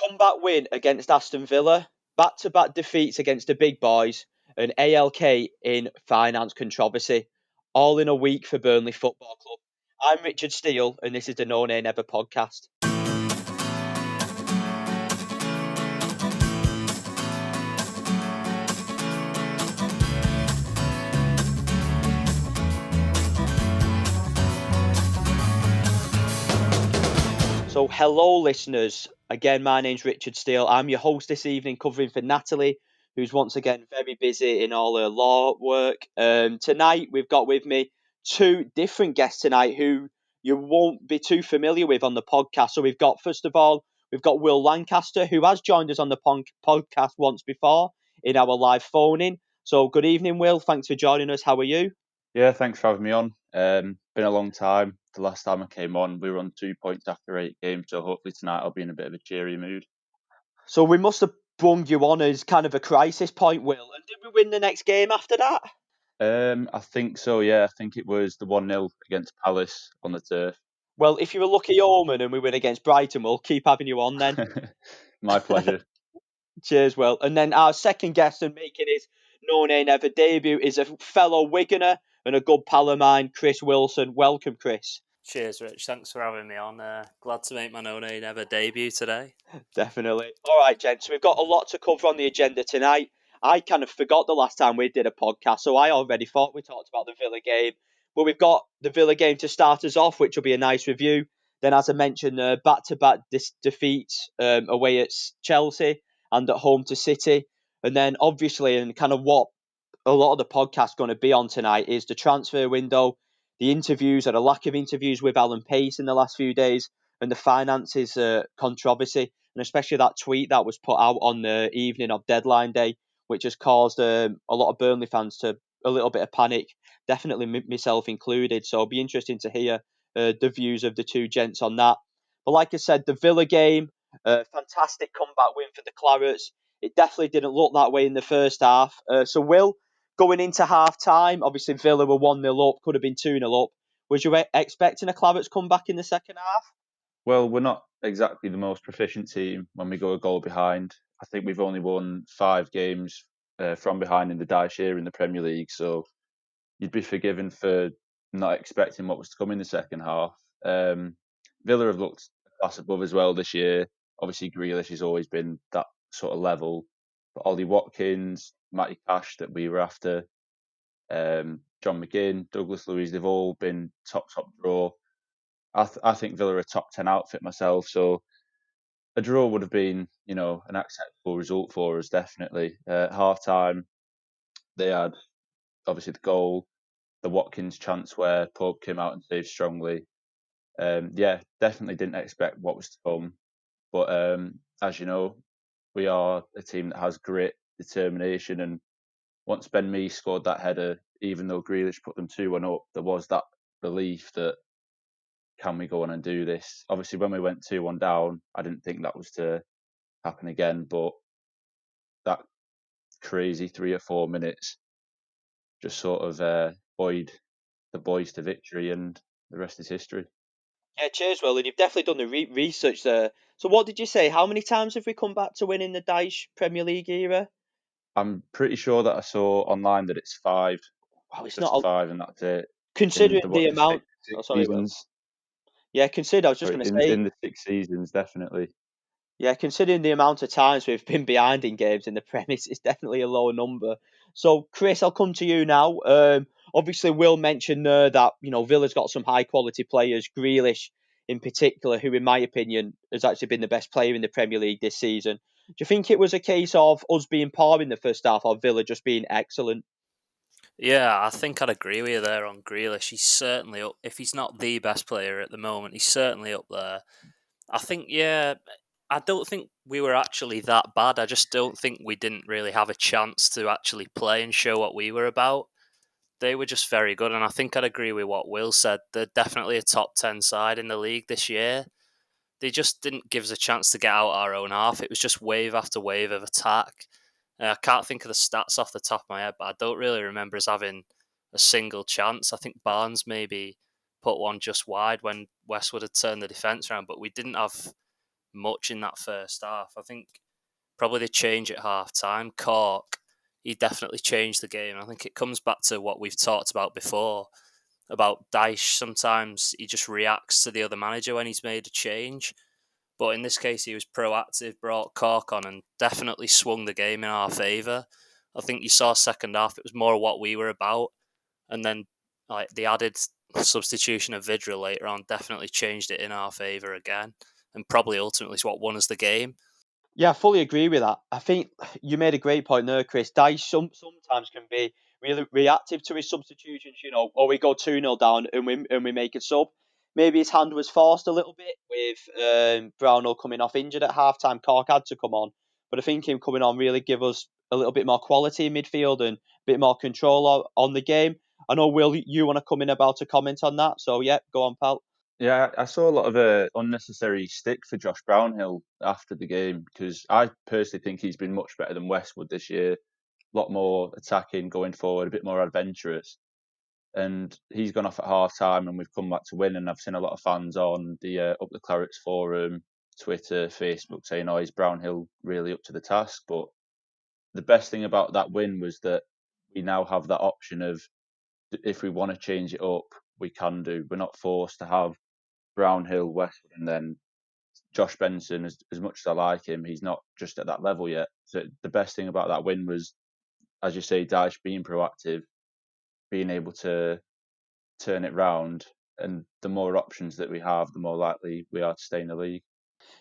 Comeback win against Aston Villa, back-to-back defeats against the big boys, and ALK in finance controversy, all in a week for Burnley Football Club. I'm Richard Steele, and this is the No Nay Never podcast. So, hello, listeners. Again, my name's Richard Steele. I'm your host this evening, covering for Natalie, who's once again very busy in all her law work. Tonight, we've got with me two different guests tonight who you won't be too familiar with on the podcast. So, first of all, we've got Will Lancaster, who has joined us on the podcast once before in our live phone-in. So, good evening, Will. Thanks for joining us. How are you? Yeah, thanks for having me on. Been a long time. The last time I came on, we were on 2 points after 8 games, so hopefully tonight I'll be in a bit of a cheery mood. So we must have brung you on as kind of a crisis point, Will. And did we win the next game after that? I think so, yeah. I think it was the 1-0 against Palace on the turf. Well, if you're a lucky omen and we win against Brighton, we'll keep having you on then. My pleasure. Cheers, Will. And then our second guest and making his No Nay Never debut is a fellow Wiganer and a good pal of mine, Chris Wilson. Welcome, Chris. Cheers, Rich. Thanks for having me on. Glad to make my No Nay Never debut today. Definitely. All right, gents. So we've got a lot to cover on the agenda tonight. I kind of forgot the last time we did a podcast, so I already thought we talked about the Villa game. But we've got the Villa game to start us off, which will be a nice review. Then, as I mentioned, back-to-back defeats away at Chelsea and at home to City. And then, obviously, and kind of what a lot of the podcast going to be on tonight is the transfer window, the interviews or the lack of interviews with Alan Pace in the last few days, and the finances controversy, and especially that tweet that was put out on the evening of deadline day, which has caused a lot of Burnley fans to a little bit of panic, definitely myself included. So it'll be interesting to hear the views of the two gents on that. But like I said, the Villa game, fantastic comeback win for the Clarets. It definitely didn't look that way in the first half. So Will, going into half-time, obviously Villa were 1-0 up, could have been 2-0 up. Was you expecting a Clarets comeback in the second half? Well, we're not exactly the most proficient team when we go a goal behind. I think we've only won 5 games from behind in the Dyche year in the Premier League, so you'd be forgiven for not expecting what was to come in the second half. Villa have looked a class above as well this year. Obviously, Grealish has always been that sort of level. But Ollie Watkins, Matty Cash that we were after, John McGinn, Douglas Luiz, they've all been top draw. I think Villa are a top 10 outfit myself, so a draw would have been, an acceptable result for us, definitely. At half-time, they had, obviously, the goal, the Watkins chance where Pope came out and saved strongly. Definitely didn't expect what was to come. But as you know, we are a team that has grit, determination, and once Ben Mee scored that header, even though Grealish put them 2-1 up, there was that belief that can we go on and do this? Obviously, when we went 2-1 down, I didn't think that was to happen again, but that crazy 3 or 4 minutes just sort of buoyed the boys to victory, and the rest is history. Yeah, cheers, Will. And you've definitely done the research there. So what did you say? How many times have we come back to win in the Dyche Premier League era? I'm pretty sure that I saw online that it's 5. Wow, it's just not 5, and that's it. considering the amount. Six Sorry, Will. seasons. Yeah, consider. I was just Sorry, going to say. in the 6 seasons, definitely. Yeah, considering the amount of times we've been behind in games in the premise, it's definitely a low number. So, Chris, I'll come to you now. Obviously, Will mentioned that Villa's got some high quality players. Grealish, in particular, who, in my opinion, has actually been the best player in the Premier League this season. Do you think it was a case of us being poor in the first half, or Villa just being excellent? Yeah, I think I'd agree with you there on Grealish. He's certainly up. If he's not the best player at the moment, he's certainly up there. I think, I don't think we were actually that bad. I just don't think we didn't really have a chance to actually play and show what we were about. They were just very good, and I think I'd agree with what Will said. They're definitely a top 10 side in the league this year. They just didn't give us a chance to get out our own half. It was just wave after wave of attack. I can't think of the stats off the top of my head, but I don't really remember us having a single chance. I think Barnes maybe put one just wide when Westwood had turned the defence around, but we didn't have much in that first half. I think probably the change at half time, Cork, he definitely changed the game. I think it comes back to what we've talked about before, about Dyche. Sometimes he just reacts to the other manager when he's made a change. But in this case, he was proactive, brought Cork on, and definitely swung the game in our favour. I think you saw second half, it was more what we were about. And then like the added substitution of Vidra later on definitely changed it in our favour again. And probably ultimately is what won us the game. Yeah, I fully agree with that. I think you made a great point there, Chris. Dyche sometimes can be really reactive to his substitutions, or we go 2-0 down and we make a sub. Maybe his hand was forced a little bit with Brownell coming off injured at half time. Cork had to come on. But I think him coming on really give us a little bit more quality in midfield and a bit more control on the game. I know, Will, you want to come in about a comment on that. So, yeah, go on, pal. Yeah, I saw a lot of unnecessary stick for Josh Brownhill after the game because I personally think he's been much better than Westwood this year. A lot more attacking, going forward, a bit more adventurous. And he's gone off at half time and we've come back to win. And I've seen a lot of fans on the Up the Clarets forum, Twitter, Facebook saying, oh, is Brownhill really up to the task? But the best thing about that win was that we now have that option of if we want to change it up, we can do. We're not forced to have Brownhill, Westwood, and then Josh Benson. As much as I like him, he's not just at that level yet. So the best thing about that win was, as you say, Dyche being proactive, being able to turn it round, and the more options that we have, the more likely we are to stay in the league.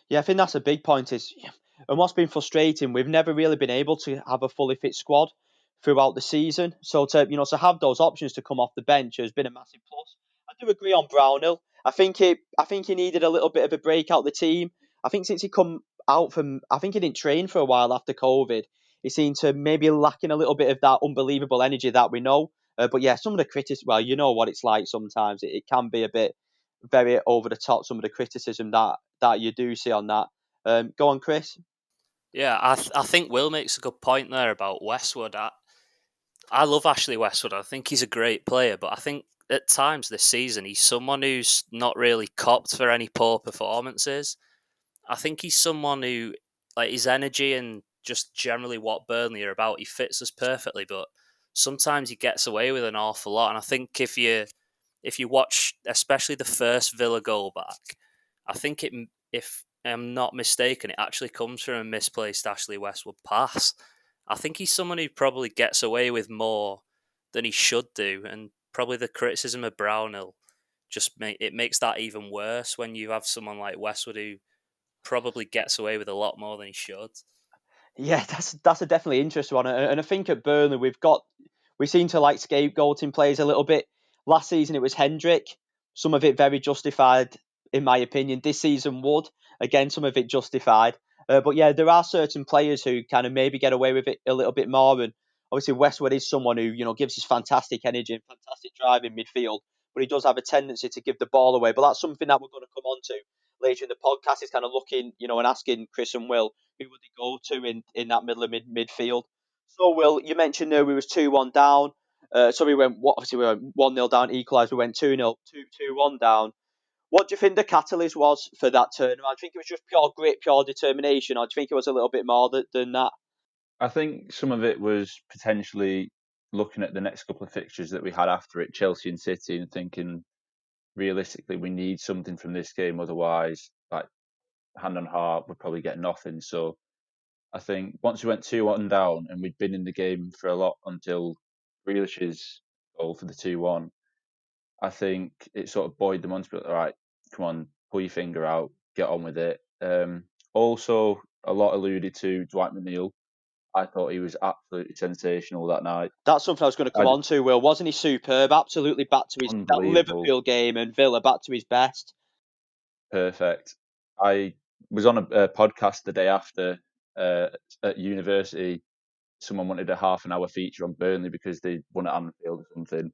Yeah, I think that's a big point. And what's been frustrating, we've never really been able to have a fully fit squad throughout the season. So to have those options to come off the bench has been a massive plus. I do agree on Brownhill. I think he needed a little bit of a break out the team. I think since he come out I think he didn't train for a while after COVID. He seemed to maybe lacking a little bit of that unbelievable energy that we know. But yeah, some of the critics, well, you know what it's like sometimes. It can be a bit very over the top, some of the criticism that you do see on that. Go on, Chris. Yeah, I think Will makes a good point there about Westwood. I love Ashley Westwood. I think he's a great player, but I think at times this season he's someone who's not really copped for any poor performances. I think he's someone who, like his energy and just generally what Burnley are about, he fits us perfectly. But sometimes he gets away with an awful lot. And I think if you watch, especially the first Villa goal back, I think if I'm not mistaken, it actually comes from a misplaced Ashley Westwood pass. I think he's someone who probably gets away with more than he should do, and probably the criticism of Brownhill it makes that even worse when you have someone like Westwood who probably gets away with a lot more than he should. Yeah, that's a definitely interesting one, and I think at Burnley we seem to like scapegoating players a little bit. Last season it was Hendrick, some of it very justified in my opinion. This season Wood, again some of it justified. But yeah, there are certain players who kind of maybe get away with it a little bit more, and obviously Westwood is someone who gives us fantastic energy and fantastic drive in midfield, but he does have a tendency to give the ball away. But that's something that we're going to come on to later in the podcast. Is kind of looking, and asking Chris and Will who would they go to in that middle of midfield. So, Will, you mentioned there we was 2-1 down. So obviously we went 1-0 down, equalised, we went 2-0, 2-1 down. What do you think the catalyst was for that turnaround? Do you think it was just pure grit, pure determination, or do you think it was a little bit more than that? I think some of it was potentially looking at the next couple of fixtures that we had after it, Chelsea and City, and thinking realistically we need something from this game, otherwise, like hand on heart, we'd probably get nothing. So I think once we went 2-1 down and we'd been in the game for a lot until Grealish's goal for the 2-1, I think it sort of buoyed them on to be like, all right, come on, pull your finger out, get on with it. Also, a lot alluded to Dwight McNeil. I thought he was absolutely sensational that night. That's something I was going to come on to, Will. Wasn't he superb? Absolutely back to that Unbelievable. Liverpool game and Villa back to his best. Perfect. I was on a podcast the day after at university. Someone wanted a half an hour feature on Burnley because they won at Anfield or something.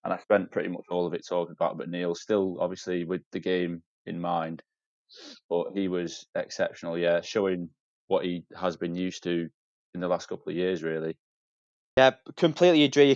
And I spent pretty much all of it talking about McNeil, still obviously with the game in mind. But he was exceptional, yeah, showing what he has been used to in the last couple of years, really. Yeah, completely agree.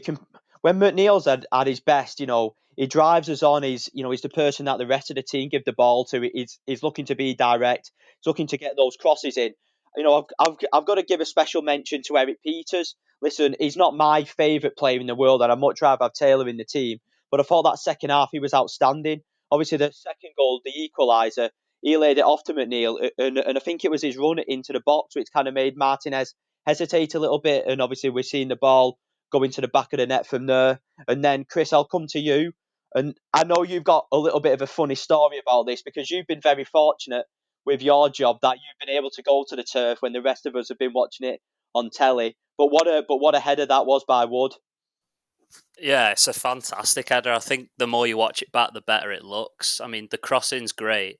when McNeil's at his best, he drives us on. He's the person that the rest of the team give the ball to. He's looking to be direct. He's looking to get those crosses in. I've got to give a special mention to Eric Peters. Listen, he's not my favourite player in the world, and I'd much rather have Taylor in the team. But I thought that second half he was outstanding. Obviously, the second goal, the equaliser, he laid it off to McNeil, and I think it was his run into the box which kind of made Martinez hesitate a little bit. And obviously, we're seeing the ball go into the back of the net from there. And then, Chris, I'll come to you. And I know you've got a little bit of a funny story about this because you've been very fortunate with your job that you've been able to go to the turf when the rest of us have been watching it on telly. But what a header that was by Wood. Yeah, it's a fantastic header. I think the more you watch it back, the better it looks. I mean, the crossing's great,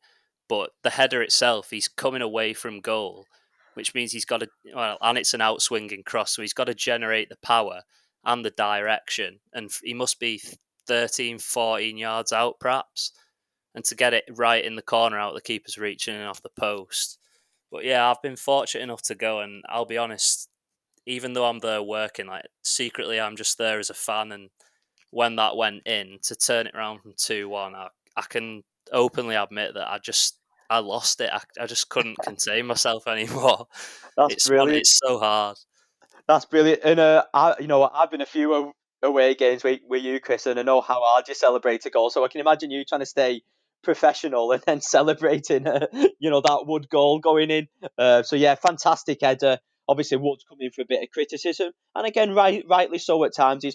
but the header itself, he's coming away from goal, which means he's got to, and it's an outswinging cross, so he's got to generate the power and the direction. And he must be 13, 14 yards out, perhaps. And to get it right in the corner out the keeper's reaching and off the post. But yeah, I've been fortunate enough to go, and I'll be honest, even though I'm there working, like secretly I'm just there as a fan. And when that went in, to turn it around from 2-1, I can openly admit that I lost it. I just couldn't contain myself anymore. That's brilliant. It's so hard. That's brilliant. And I've been a few away games with you, Chris, and I know how hard you celebrate a goal. So I can imagine you trying to stay professional and then celebrating, that Wood goal going in. So yeah, fantastic header. Obviously, Wood's coming in for a bit of criticism, and again, rightly so at times.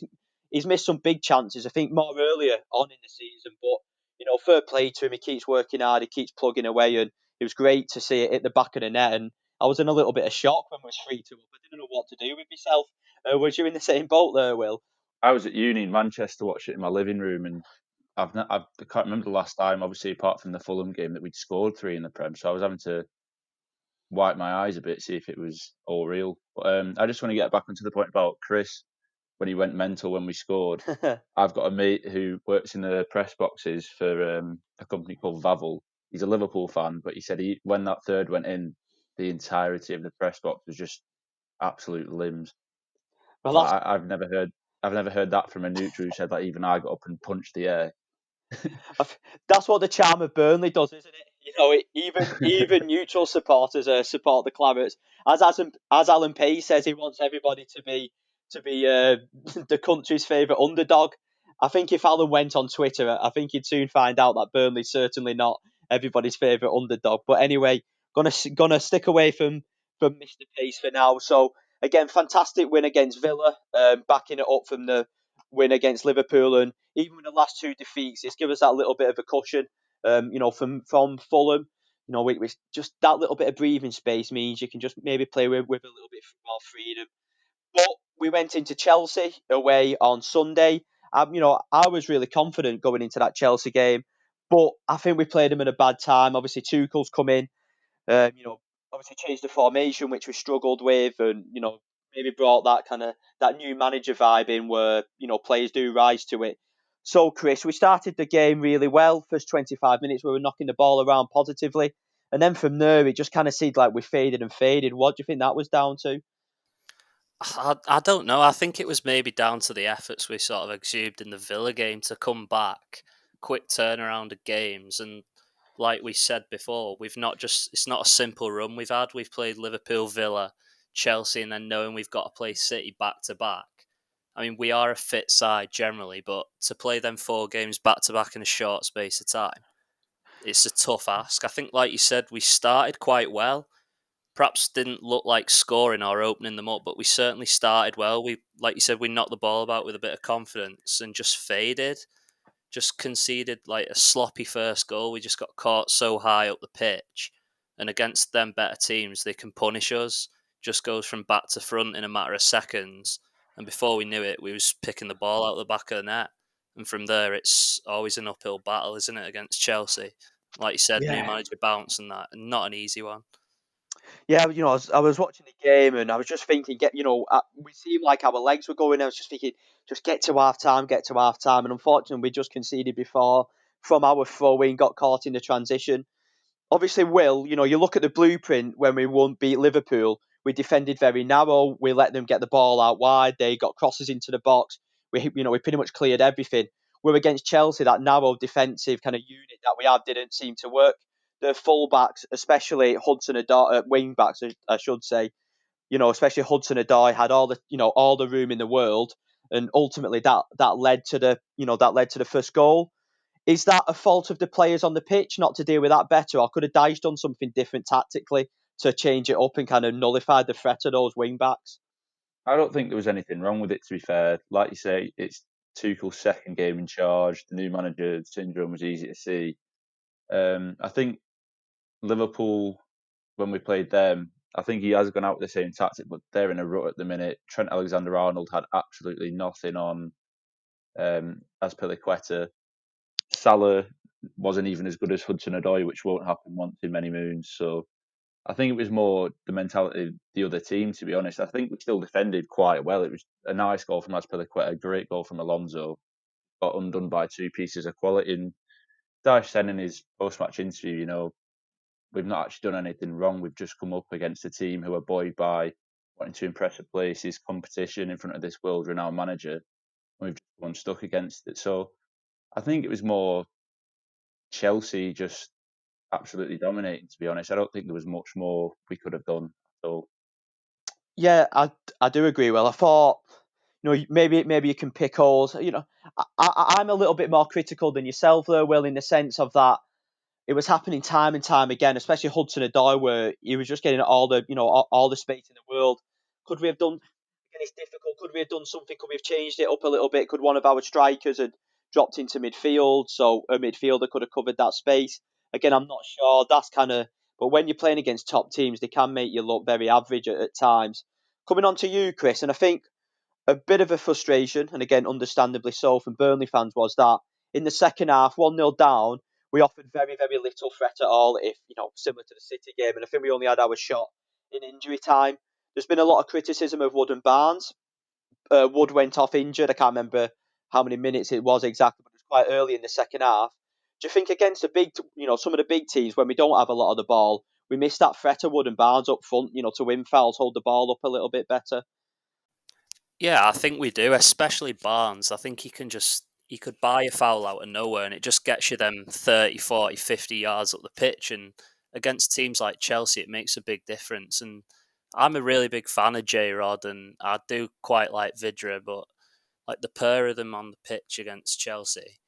He's missed some big chances. I think more earlier on in the season, but fair play to him. He keeps working hard. He keeps plugging away, and it was great to see it hit the back of the net. And I was in a little bit of shock when we was 3-2 up. I didn't know what to do with myself. Was you in the same boat there, Will? I was at uni in Manchester watching it in my living room, and I can't remember the last time, obviously, apart from the Fulham game, that we'd scored 3 in the Prem. So I was having to wipe my eyes a bit, see if it was all real. But I just want to get back onto the point about Chris when he went mental when we scored. I've got a mate who works in the press boxes for a company called Vavel. He's a Liverpool fan, but he said when that third went in, the entirety of the press box was just absolute limbs. Well, Like, I've never heard that from a neutral who said that even I got up and punched the air. that's what the charm of Burnley does, isn't it? Even neutral supporters support the Clarets. As Alan Pace says, he wants everybody to be the country's favourite underdog. I think if Alan went on Twitter, I think he'd soon find out that Burnley's certainly not everybody's favourite underdog. But anyway, gonna stick away from Mr. Pace for now. So again, fantastic win against Villa, backing it up from the win against Liverpool, and even with the last 2 defeats, it's given us that little bit of a cushion. From Fulham, we just that little bit of breathing space means you can just maybe play with a little bit more freedom. But we went into Chelsea away on Sunday. I was really confident going into that Chelsea game, but I think we played them at a bad time. Obviously, Tuchel's come in, obviously changed the formation, which we struggled with, and maybe brought that new manager vibe in where players do rise to it. So, Chris, we started the game really well. First 25 minutes, we were knocking the ball around positively, and then from there, it just kind of seemed like we faded and faded. What do you think that was down to? I don't know. I think it was maybe down to the efforts we sort of exuded in the Villa game to come back, quick turnaround of games, and like we said before, it's not a simple run we've had. We've played Liverpool, Villa, Chelsea, and then knowing we've got to play City back to back. I mean, we are a fit side generally, but to play them 4 games back to back in a short space of time, it's a tough ask. I think, like you said, we started quite well. Perhaps didn't look like scoring or opening them up, but we certainly started well. Like you said, we knocked the ball about with a bit of confidence and just faded. Just conceded like a sloppy first goal. We just got caught so high up the pitch. And against them better teams, they can punish us. Just goes from back to front in a matter of seconds. And before we knew it, we was picking the ball out the back of the net. And from there, it's always an uphill battle, isn't it, against Chelsea? Like you said, new manager bounce and that, and not an easy one. Yeah, I was watching the game and I was just thinking, we seemed like our legs were going. I was just thinking, just get to half time. And unfortunately, we just conceded before from our throw-in, got caught in the transition. Obviously, Will, you look at the blueprint when we beat Liverpool, we defended very narrow. We let them get the ball out wide. They got crosses into the box. we pretty much cleared everything. We're against Chelsea, that narrow defensive kind of unit that we have didn't seem to work. The fullbacks, especially Hudson Odoi, wing backs, I should say, especially Hudson Odoi had all the room in the world, and ultimately that led to the first goal. Is that a fault of the players on the pitch not to deal with that better, or could have Dyche done something different tactically to change it up and kind of nullify the threat of those wing backs? I don't think there was anything wrong with it, to be fair. Like you say, it's Tuchel's second game in charge. The new manager syndrome was easy to see. I think Liverpool, when we played them, I think he has gone out with the same tactic, but they're in a rut at the minute. Trent Alexander-Arnold had absolutely nothing on Azpilicueta. Salah wasn't even as good as Hudson-Odoi, which won't happen once in many moons. So I think it was more the mentality of the other team, to be honest. I think we still defended quite well. It was a nice goal from Azpilicueta, a great goal from Alonso. Got undone by two pieces of quality. And Dyche said in his post-match interview, we've not actually done anything wrong. We've just come up against a team who are buoyed by wanting to impress the places, competition in front of this world-renowned manager. And we've just gone stuck against it. So I think it was more Chelsea just absolutely dominating, to be honest. I don't think there was much more we could have done. So Yeah, I do agree. Well, I thought, maybe you can pick holes. I'm a little bit more critical than yourself, though, Will, in the sense of that it was happening time and time again, especially Hudson Odoi, where he was just getting all the space in the world. Could we have done? Again, it's difficult. Could we have done something? Could we have changed it up a little bit? Could one of our strikers have dropped into midfield, so a midfielder could have covered that space? Again, I'm not sure. That's kind of. But when you're playing against top teams, they can make you look very average at times. Coming on to you, Chris, and I think a bit of a frustration, and again, understandably so, from Burnley fans was that in the second half, 1-0 down, we offered very, very little threat at all, if similar to the City game, and I think we only had our shot in injury time. There's been a lot of criticism of Wood and Barnes. Wood went off injured. I can't remember how many minutes it was exactly, but it was quite early in the second half. Do you think against some of the big teams, when we don't have a lot of the ball, we miss that threat of Wood and Barnes up front, to win fouls, hold the ball up a little bit better? Yeah, I think we do, especially Barnes. I think he could buy a foul out of nowhere and it just gets you them 30, 40, 50 yards up the pitch. And against teams like Chelsea, it makes a big difference. And I'm a really big fan of J-Rod and I do quite like Vidra, but like the pair of them on the pitch against Chelsea,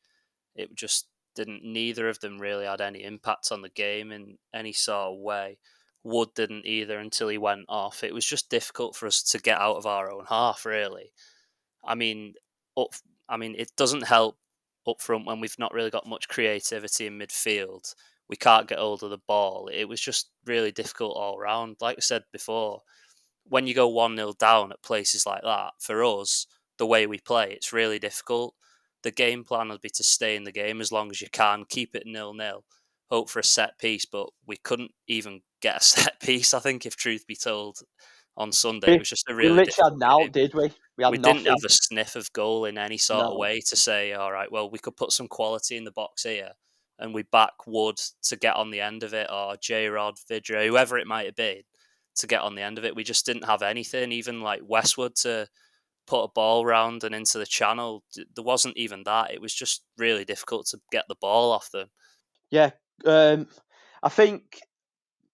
it just didn't, neither of them really had any impact on the game in any sort of way. Wood didn't either until he went off. It was just difficult for us to get out of our own half, really. I mean, up, it doesn't help up front when we've not really got much creativity in midfield. We can't get hold of the ball. It was just really difficult all round. Like I said before, when you go 1-0 down at places like that, for us, the way we play, it's really difficult. The game plan would be to stay in the game as long as you can, keep it 0-0, hope for a set piece, but we couldn't even get a set piece, I think, if truth be told, on Sunday. It We, was just a we really literally had difficult now, game. did we? We had We didn't nothing. have a sniff of goal in any sort of No. way to say, all right, well, we could put some quality in the box here and we back Wood to get on the end of it, or J-Rod, Vidra, whoever it might have been, to get on the end of it. We just didn't have anything, even like Westwood to put a ball round and into the channel. There wasn't even that. It was just really difficult to get the ball off them. Yeah. I think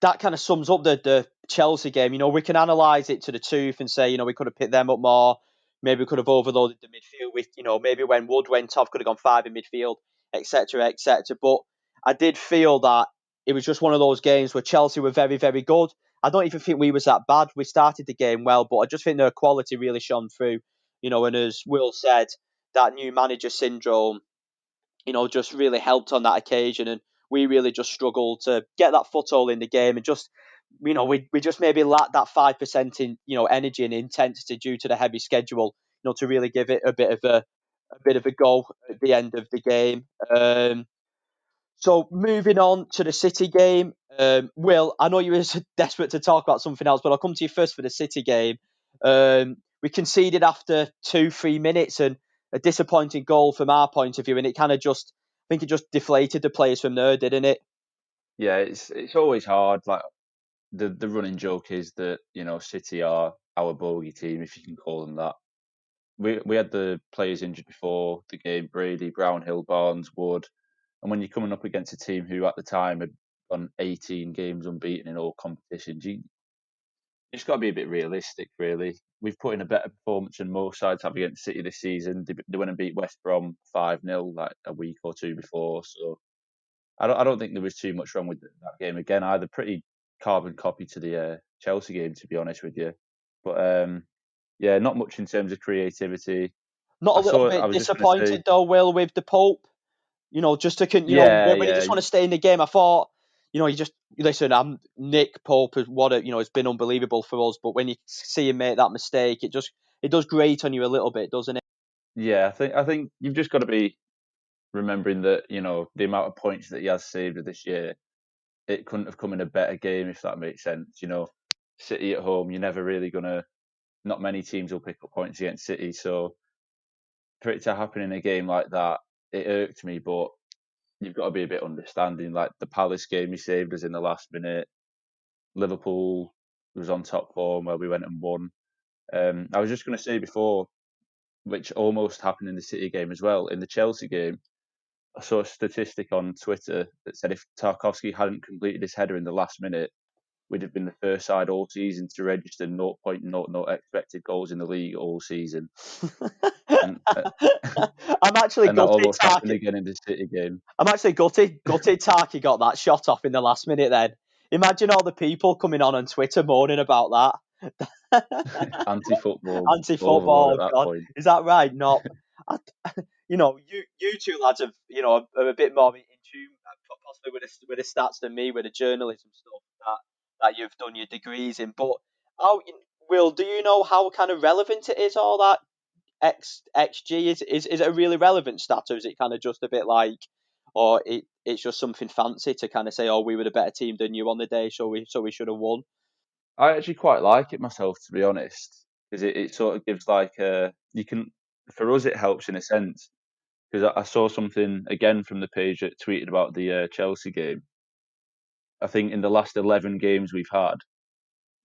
that kind of sums up the Chelsea game. We can analyse it to the tooth and say, we could have picked them up more. Maybe we could have overloaded the midfield with, maybe when Wood went off, could have gone five in midfield, etc., etc. But I did feel that it was just one of those games where Chelsea were very, very good. I don't even think we was that bad. We started the game well, but I just think their quality really shone through. And as Will said, that new manager syndrome, just really helped on that occasion. And we really just struggled to get that foothold in the game and just, we just maybe lacked that 5% in, energy and intensity due to the heavy schedule, to really give it a bit of a go at the end of the game. So moving on to the City game, Will, I know you were desperate to talk about something else, but I'll come to you first for the City game. We conceded after 2-3 minutes and a disappointing goal from our point of view, and I think it just deflated the players from there, didn't it? yeah, it's always hard. Like the running joke is that City are our bogey team, if you can call them that. we had the players injured before the game: Brady, Brownhill, Barnes, Wood, and when you're coming up against a team who at the time had gone 18 games unbeaten in all competitions, you just got to be a bit realistic, really. We've put in a better performance than most sides have against City this season. They went and beat West Brom 5-0 like a week or two before, so I don't think there was too much wrong with that game again either. Pretty carbon copy to the Chelsea game, to be honest with you. But yeah, not much in terms of creativity. Not a little I bit was just going to say, disappointed though, Will, with the Pope. Just to yeah, when you yeah, just want to stay in the game. I thought, you just listen. I'm Nick Pope. It's been unbelievable for us. But when you see him make that mistake, it does grate on you a little bit, doesn't it? yeah. I think you've just got to be remembering that the amount of points that he has saved this year, it couldn't have come in a better game if that makes sense. City at home, you're never really gonna. Not many teams will pick up points against City, so for it to happen in a game like that, it irked me. But you've got to be a bit understanding. Like the Palace game, he saved us in the last minute. Liverpool was on top form where we went and won. I was just going to say before, which almost happened in the City game as well. In the Chelsea game, I saw a statistic on Twitter that said if Tarkovsky hadn't completed his header in the last minute, we'd have been the first side all season to register 0.00 expected goals in the league all season. And I'm actually and that gutted. almost happened again in the City game. I'm actually gutted. Taki got that shot off in the last minute. Then imagine all the people coming on Twitter moaning about that. Anti-football all over the road Anti-football. at that God, point. is that right? Not. You two lads have are a bit more in tune, possibly with the stats than me, with the journalism stuff that you've done your degrees in. But how, Will, do you know how kind of relevant it is, all that XG? Is it a really relevant stat, or is it kind of just a bit like, or it's just something fancy to kind of say, oh, we were the better team than you on the day, so we should have won? I actually quite like it myself, to be honest, because it sort of gives like for us it helps in a sense because I saw something again from the page that tweeted about the Chelsea game. I think in the last 11 games we've had,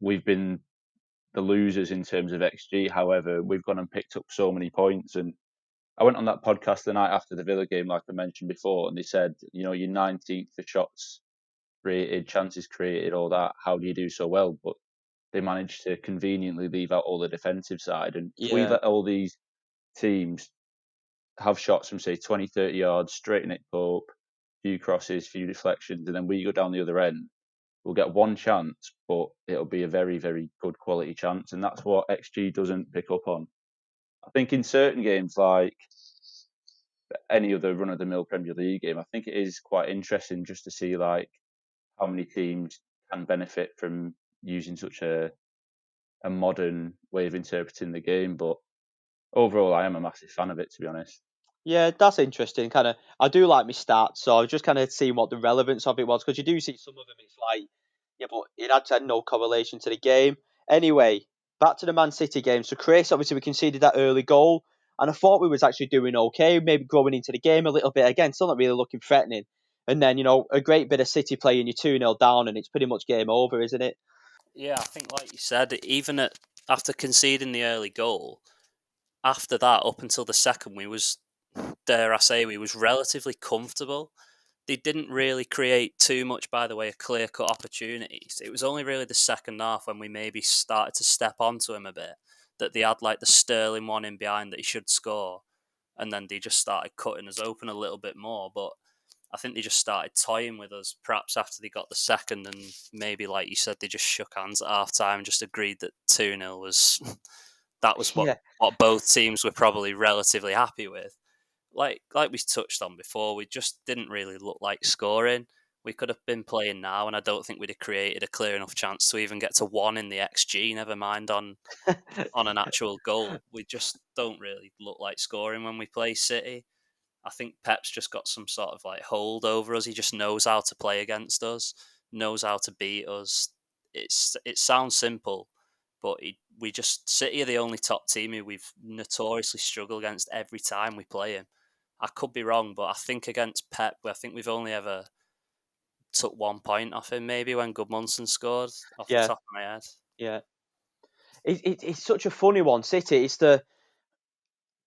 we've been the losers in terms of XG. However, we've gone and picked up so many points. And I went on that podcast the night after the Villa game, like I mentioned before, and they said, you're 19th for shots created, chances created, all that. How do you do so well? But they managed to conveniently leave out all the defensive side. And if we Yeah. let all these teams have shots from, say, 20, 30 yards, straight in it, Pope, few crosses, few deflections, and then we go down the other end, we'll get one chance, but it'll be a very, very good quality chance. And that's what XG doesn't pick up on. I think in certain games, like any other run-of-the-mill Premier League game, I think it is quite interesting just to see like how many teams can benefit from using such a modern way of interpreting the game. But overall, I am a massive fan of it, to be honest. Yeah, that's interesting. Kind of, I do like my stats, so I was just kind of seeing what the relevance of it was, because you do see some of them. It's like, yeah, but it had no correlation to the game. Anyway, back to the Man City game. So, Chris, obviously, we conceded that early goal, and I thought we was actually doing okay, maybe growing into the game a little bit. Again, still not really looking threatening. And then, a great bit of City playing you 2-0 down, and it's pretty much game over, isn't it? Yeah, I think like you said, even after conceding the early goal, after that, up until the second, we was relatively comfortable. They didn't really create too much by the way of clear-cut opportunities. It was only really the second half when we maybe started to step onto him a bit that they had like the Sterling one in behind that he should score, and then they just started cutting us open a little bit more. But I think they just started toying with us, perhaps after they got the second, and maybe, like you said, they just shook hands at half time and just agreed that 2-0 was that was Yeah. what both teams were probably relatively happy with. Like we touched on before, we just didn't really look like scoring. We could have been playing now, and I don't think we'd have created a clear enough chance to even get to 1 in the XG, never mind on an actual goal. We just don't really look like scoring when we play City. I think Pep's just got some sort of like hold over us. He just knows how to play against us, knows how to beat us. It sounds simple, but City are the only top team who we've notoriously struggled against every time we play him. I could be wrong, but I think against Pep, I think we've only ever took 1 point off him, maybe when Goodmanson scored, off the Yeah. top of my head. Yeah. It's such a funny one, City.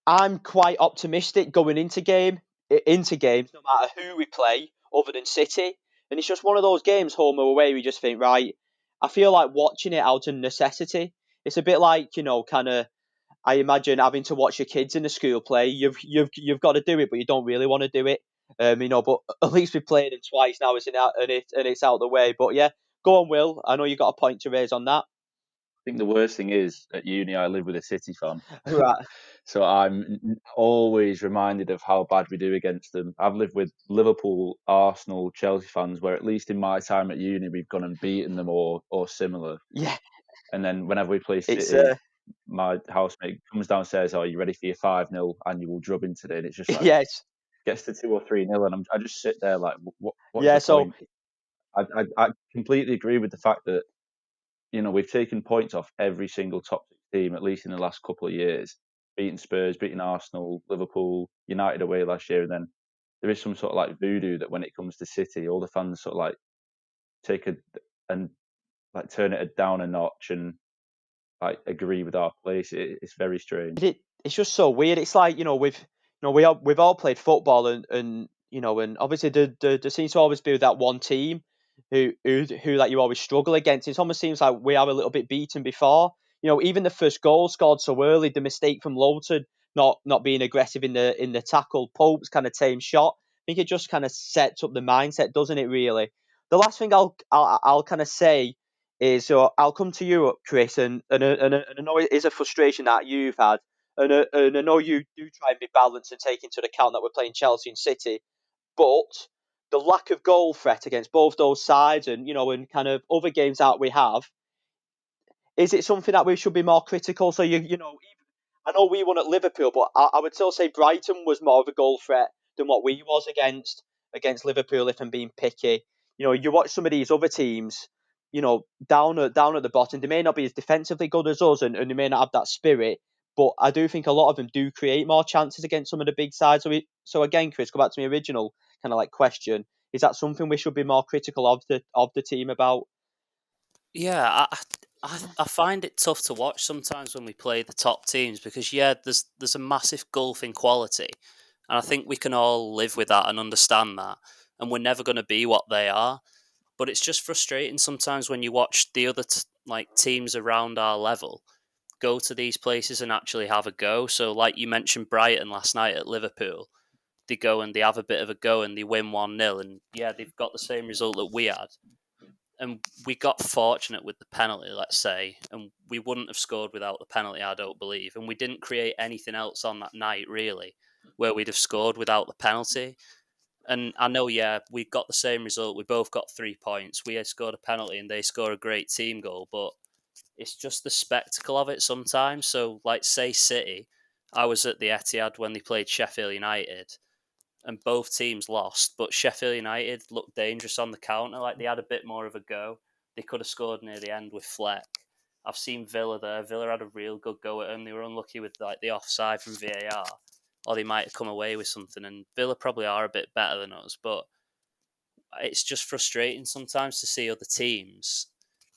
I'm quite optimistic going into games, no matter who we play, other than City. And it's just one of those games, home or away, we just think, right, I feel like watching it out of necessity. It's a bit like, kind of, I imagine having to watch your kids in the school play. You've got to do it, but you don't really want to do it. But at least we've played them twice now, isn't it? And it's out of the way. But yeah, go on, Will. I know you got a point to raise on that. I think the worst thing is at uni, I live with a City fan. Right. So I'm always reminded of how bad we do against them. I've lived with Liverpool, Arsenal, Chelsea fans, where at least in my time at uni, we've gone and beaten them or similar. Yeah, And then whenever we play it's City, my housemate comes downstairs, "Are you ready for your 5-0 annual drubbing today?" And it's just like yes, gets to 2 or 3-0, and I just sit there like, what's yeah. the So point? I completely agree with the fact that we've taken points off every single top six team, at least in the last couple of years, beating Spurs, beating Arsenal, Liverpool, United away last year, and then there is some sort of like voodoo that when it comes to City, all the fans sort of like take and like turn it down a notch and like agree with our place. It's very strange. it's just so weird. It's like we've all played football and obviously there seems to always be that one team who like you always struggle against. It almost seems like we are a little bit beaten before. Even the first goal scored so early, the mistake from Lowton not being aggressive in the tackle, Pope's kind of tame shot. I think it just kind of sets up the mindset, doesn't it? Really. The last thing I'll kind of say is so I'll come to you, Chris, and I know it is a frustration that you've had, and I know you do try and be balanced and take into account that we're playing Chelsea and City, but the lack of goal threat against both those sides, and kind of other games that we have, is it something that we should be more critical? So I know we won at Liverpool, but I would still say Brighton was more of a goal threat than what we was against Liverpool. If I'm being picky, you watch some of these other teams, down at the bottom. They may not be as defensively good as us, and they may not have that spirit. But I do think a lot of them do create more chances against some of the big sides. So again, Chris, go back to my original kind of like question: is that something we should be more critical of the team about? Yeah, I find it tough to watch sometimes when we play the top teams because there's a massive gulf in quality, and I think we can all live with that and understand that, and we're never going to be what they are. But it's just frustrating sometimes when you watch the other like teams around our level go to these places and actually have a go. So, like you mentioned, Brighton last night at Liverpool, they go and they have a bit of a go and they win 1-0, and yeah, they've got the same result that we had. And we got fortunate with the penalty, let's say, and we wouldn't have scored without the penalty, I don't believe. And we didn't create anything else on that night, really, where we'd have scored without the penalty. And I know, yeah, we got the same result. We both got 3 points. We had scored a penalty and they score a great team goal, but it's just the spectacle of it sometimes. So, like, say City, I was at the Etihad when they played Sheffield United, and both teams lost. But Sheffield United looked dangerous on the counter, like they had a bit more of a go. They could have scored near the end with Fleck. I've seen Villa there. Villa had a real good go at them. They were unlucky with like the offside from VAR, or they might have come away with something. And Villa probably are a bit better than us, but it's just frustrating sometimes to see other teams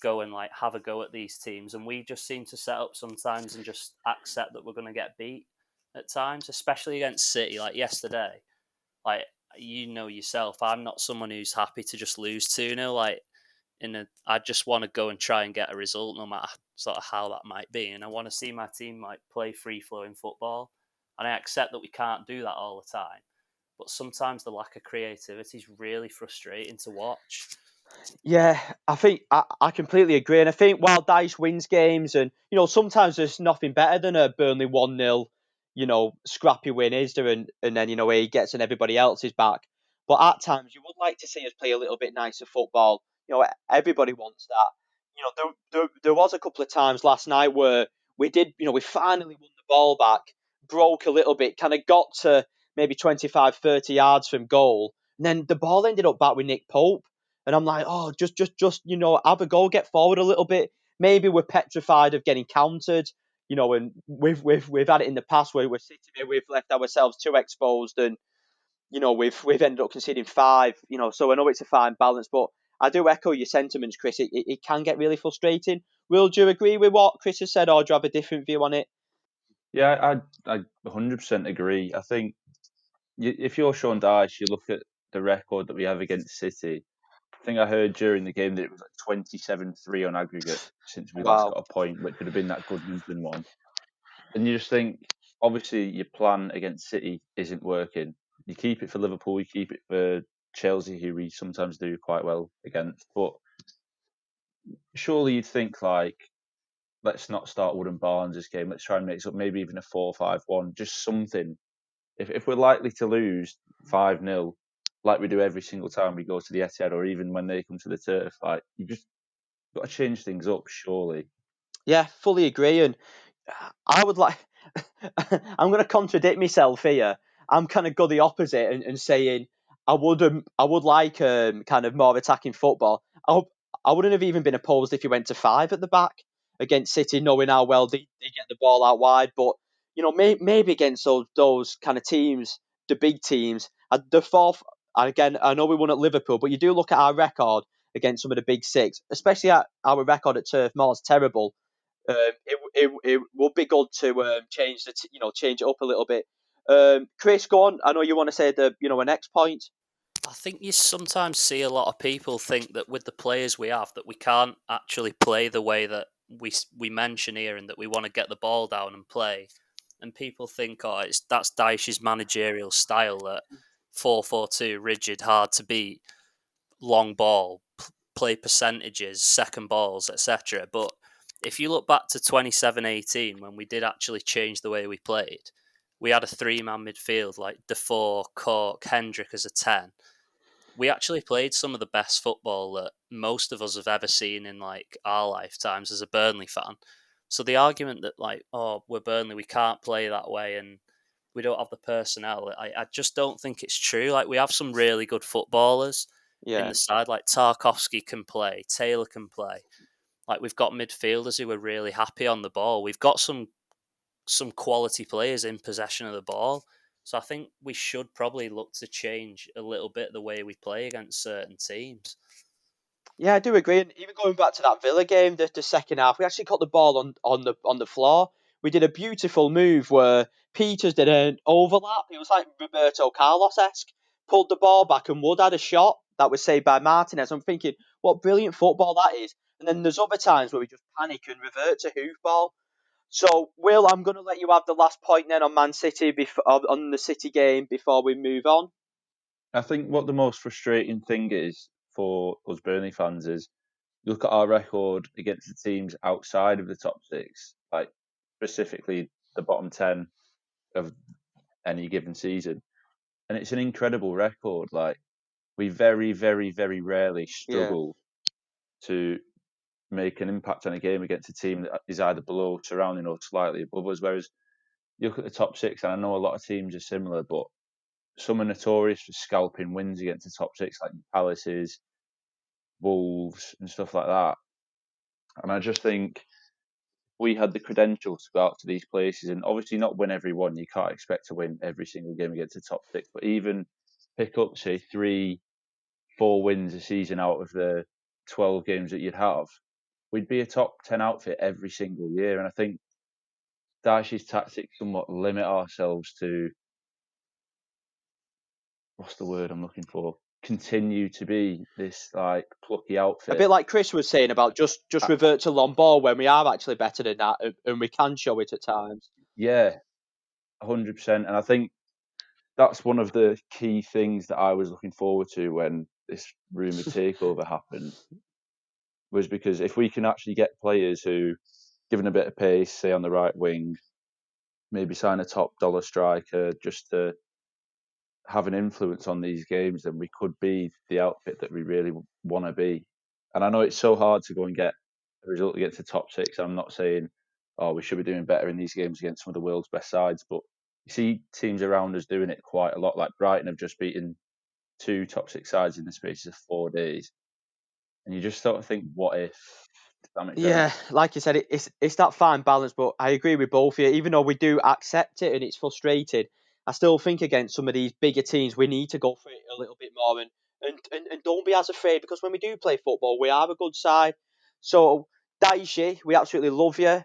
go and like have a go at these teams, and we just seem to set up sometimes and just accept that we're going to get beat at times, especially against City. Like yesterday, like you know yourself, I'm not someone who's happy to just lose 2-0. Like I just want to go and try and get a result, no matter sort of how that might be, and I want to see my team like play free flowing football, and I accept that we can't do that all the time. But sometimes the lack of creativity is really frustrating to watch. Yeah, I think I completely agree. And I think while Dice wins games, and sometimes there's nothing better than a Burnley 1-0, scrappy win, is there? And then he gets and everybody else is back. But at times you would like to see us play a little bit nicer football. Everybody wants that. There was a couple of times last night where we finally won the ball back, broke a little bit, kind of got to maybe 25, 30 yards from goal. And then the ball ended up back with Nick Pope. And I'm like, oh, just, have a go, get forward a little bit. Maybe we're petrified of getting countered, and we've had it in the past where we're sitting here, we've left ourselves too exposed, and we've ended up conceding five. So I know it's a fine balance, but I do echo your sentiments, Chris. It can get really frustrating. Will you agree with what Chris has said, or do you have a different view on it? Yeah, I 100% agree. I think if you're Sean Dyche, you look at the record that we have against City. I think I heard during the game that it was like 27-3 on aggregate since we last Wow. got a point, which would have been that Goodmanson one. And you just think, obviously, your plan against City isn't working. You keep it for Liverpool, you keep it for Chelsea, who we sometimes do quite well against. But surely you'd think, like, let's not start Wooden Barnes this game. Let's try and mix up maybe even a 4-5-1, just something. If we're likely to lose 5-0, like we do every single time we go to the Etihad, or even when they come to the turf, like you just got to change things up, surely. Yeah, fully agree. And I would like. I'm going to contradict myself here. I'm kind of go the opposite and saying I would like kind of more attacking football. I wouldn't have even been opposed if you went to 5 at the back against City, knowing how well they get the ball out wide. But maybe against those kind of teams, the big teams, the fourth. Again, I know we won at Liverpool, but you do look at our record against some of the big six, especially our record at Turf Moor is terrible. It will be good to change it up a little bit. Chris, go on. I know you want to say a next point. I think you sometimes see a lot of people think that with the players we have, that we can't actually play the way that we mention here, and that we want to get the ball down and play. And people think, oh, that's Dyche's managerial style, that 4-4-2, rigid, hard to beat, long ball, play percentages, second balls, etc. But if you look back to 27-18, when we did actually change the way we played, we had a 3-man midfield like Defoe, Cork, Hendrick as a 10. We actually played some of the best football that most of us have ever seen in like our lifetimes as a Burnley fan. So the argument that like, oh, we're Burnley, we can't play that way and we don't have the personnel, I just don't think it's true. Like, we have some really good footballers in Yeah. the side. Like, Tarkovsky can play, Taylor can play. Like, we've got midfielders who are really happy on the ball. We've got some quality players in possession of the ball. So I think we should probably look to change a little bit the way we play against certain teams. Yeah, I do agree. And even going back to that Villa game, the second half, we actually got the ball on the floor. We did a beautiful move where Peters did an overlap. It was like Roberto Carlos-esque. Pulled the ball back and Wood had a shot that was saved by Martinez. I'm thinking, what brilliant football that is. And then there's other times where we just panic and revert to hoofball. So, Will, I'm going to let you have the last point then on Man City on the City game before we move on. I think what the most frustrating thing is for us Burnley fans is you look at our record against the teams outside of the top 6, like specifically the bottom 10 of any given season, and it's an incredible record. Like, we very, very, very rarely Yeah. struggle to make an impact on a game against a team that is either below, surrounding, or slightly above us. Whereas you look at the top 6, and I know a lot of teams are similar, but some are notorious for scalping wins against the top 6, like Palaces, Wolves, and stuff like that. And I just think we had the credentials to go out to these places and obviously not win every one. You can't expect to win every single game against the top 6, but even pick up, say, 3-4 wins a season out of the 12 games that you'd have, we'd be a top 10 outfit every single year. And I think Dyche's tactics somewhat limit ourselves to, what's the word I'm looking for? Continue to be this like plucky outfit. A bit like Chris was saying about just revert to long ball when we are actually better than that and we can show it at times. Yeah, 100%. And I think that's one of the key things that I was looking forward to when this rumoured takeover happened, was because if we can actually get players who, given a bit of pace, say on the right wing, maybe sign a top dollar striker just to have an influence on these games, then we could be the outfit that we really want to be. And I know it's so hard to go and get a result against the top 6. I'm not saying, oh, we should be doing better in these games against some of the world's best sides, but you see teams around us doing it quite a lot. Like Brighton have just beaten 2 top 6 sides in the space of 4 days. And you just sort of think, what if? Does that make Yeah, sense? like you said, it's that fine balance. But I agree with both of you. Even though we do accept it and it's frustrating, I still think against some of these bigger teams, we need to go for it a little bit more and don't be as afraid, because when we do play football, we are a good side. So, Daishi, we absolutely love you.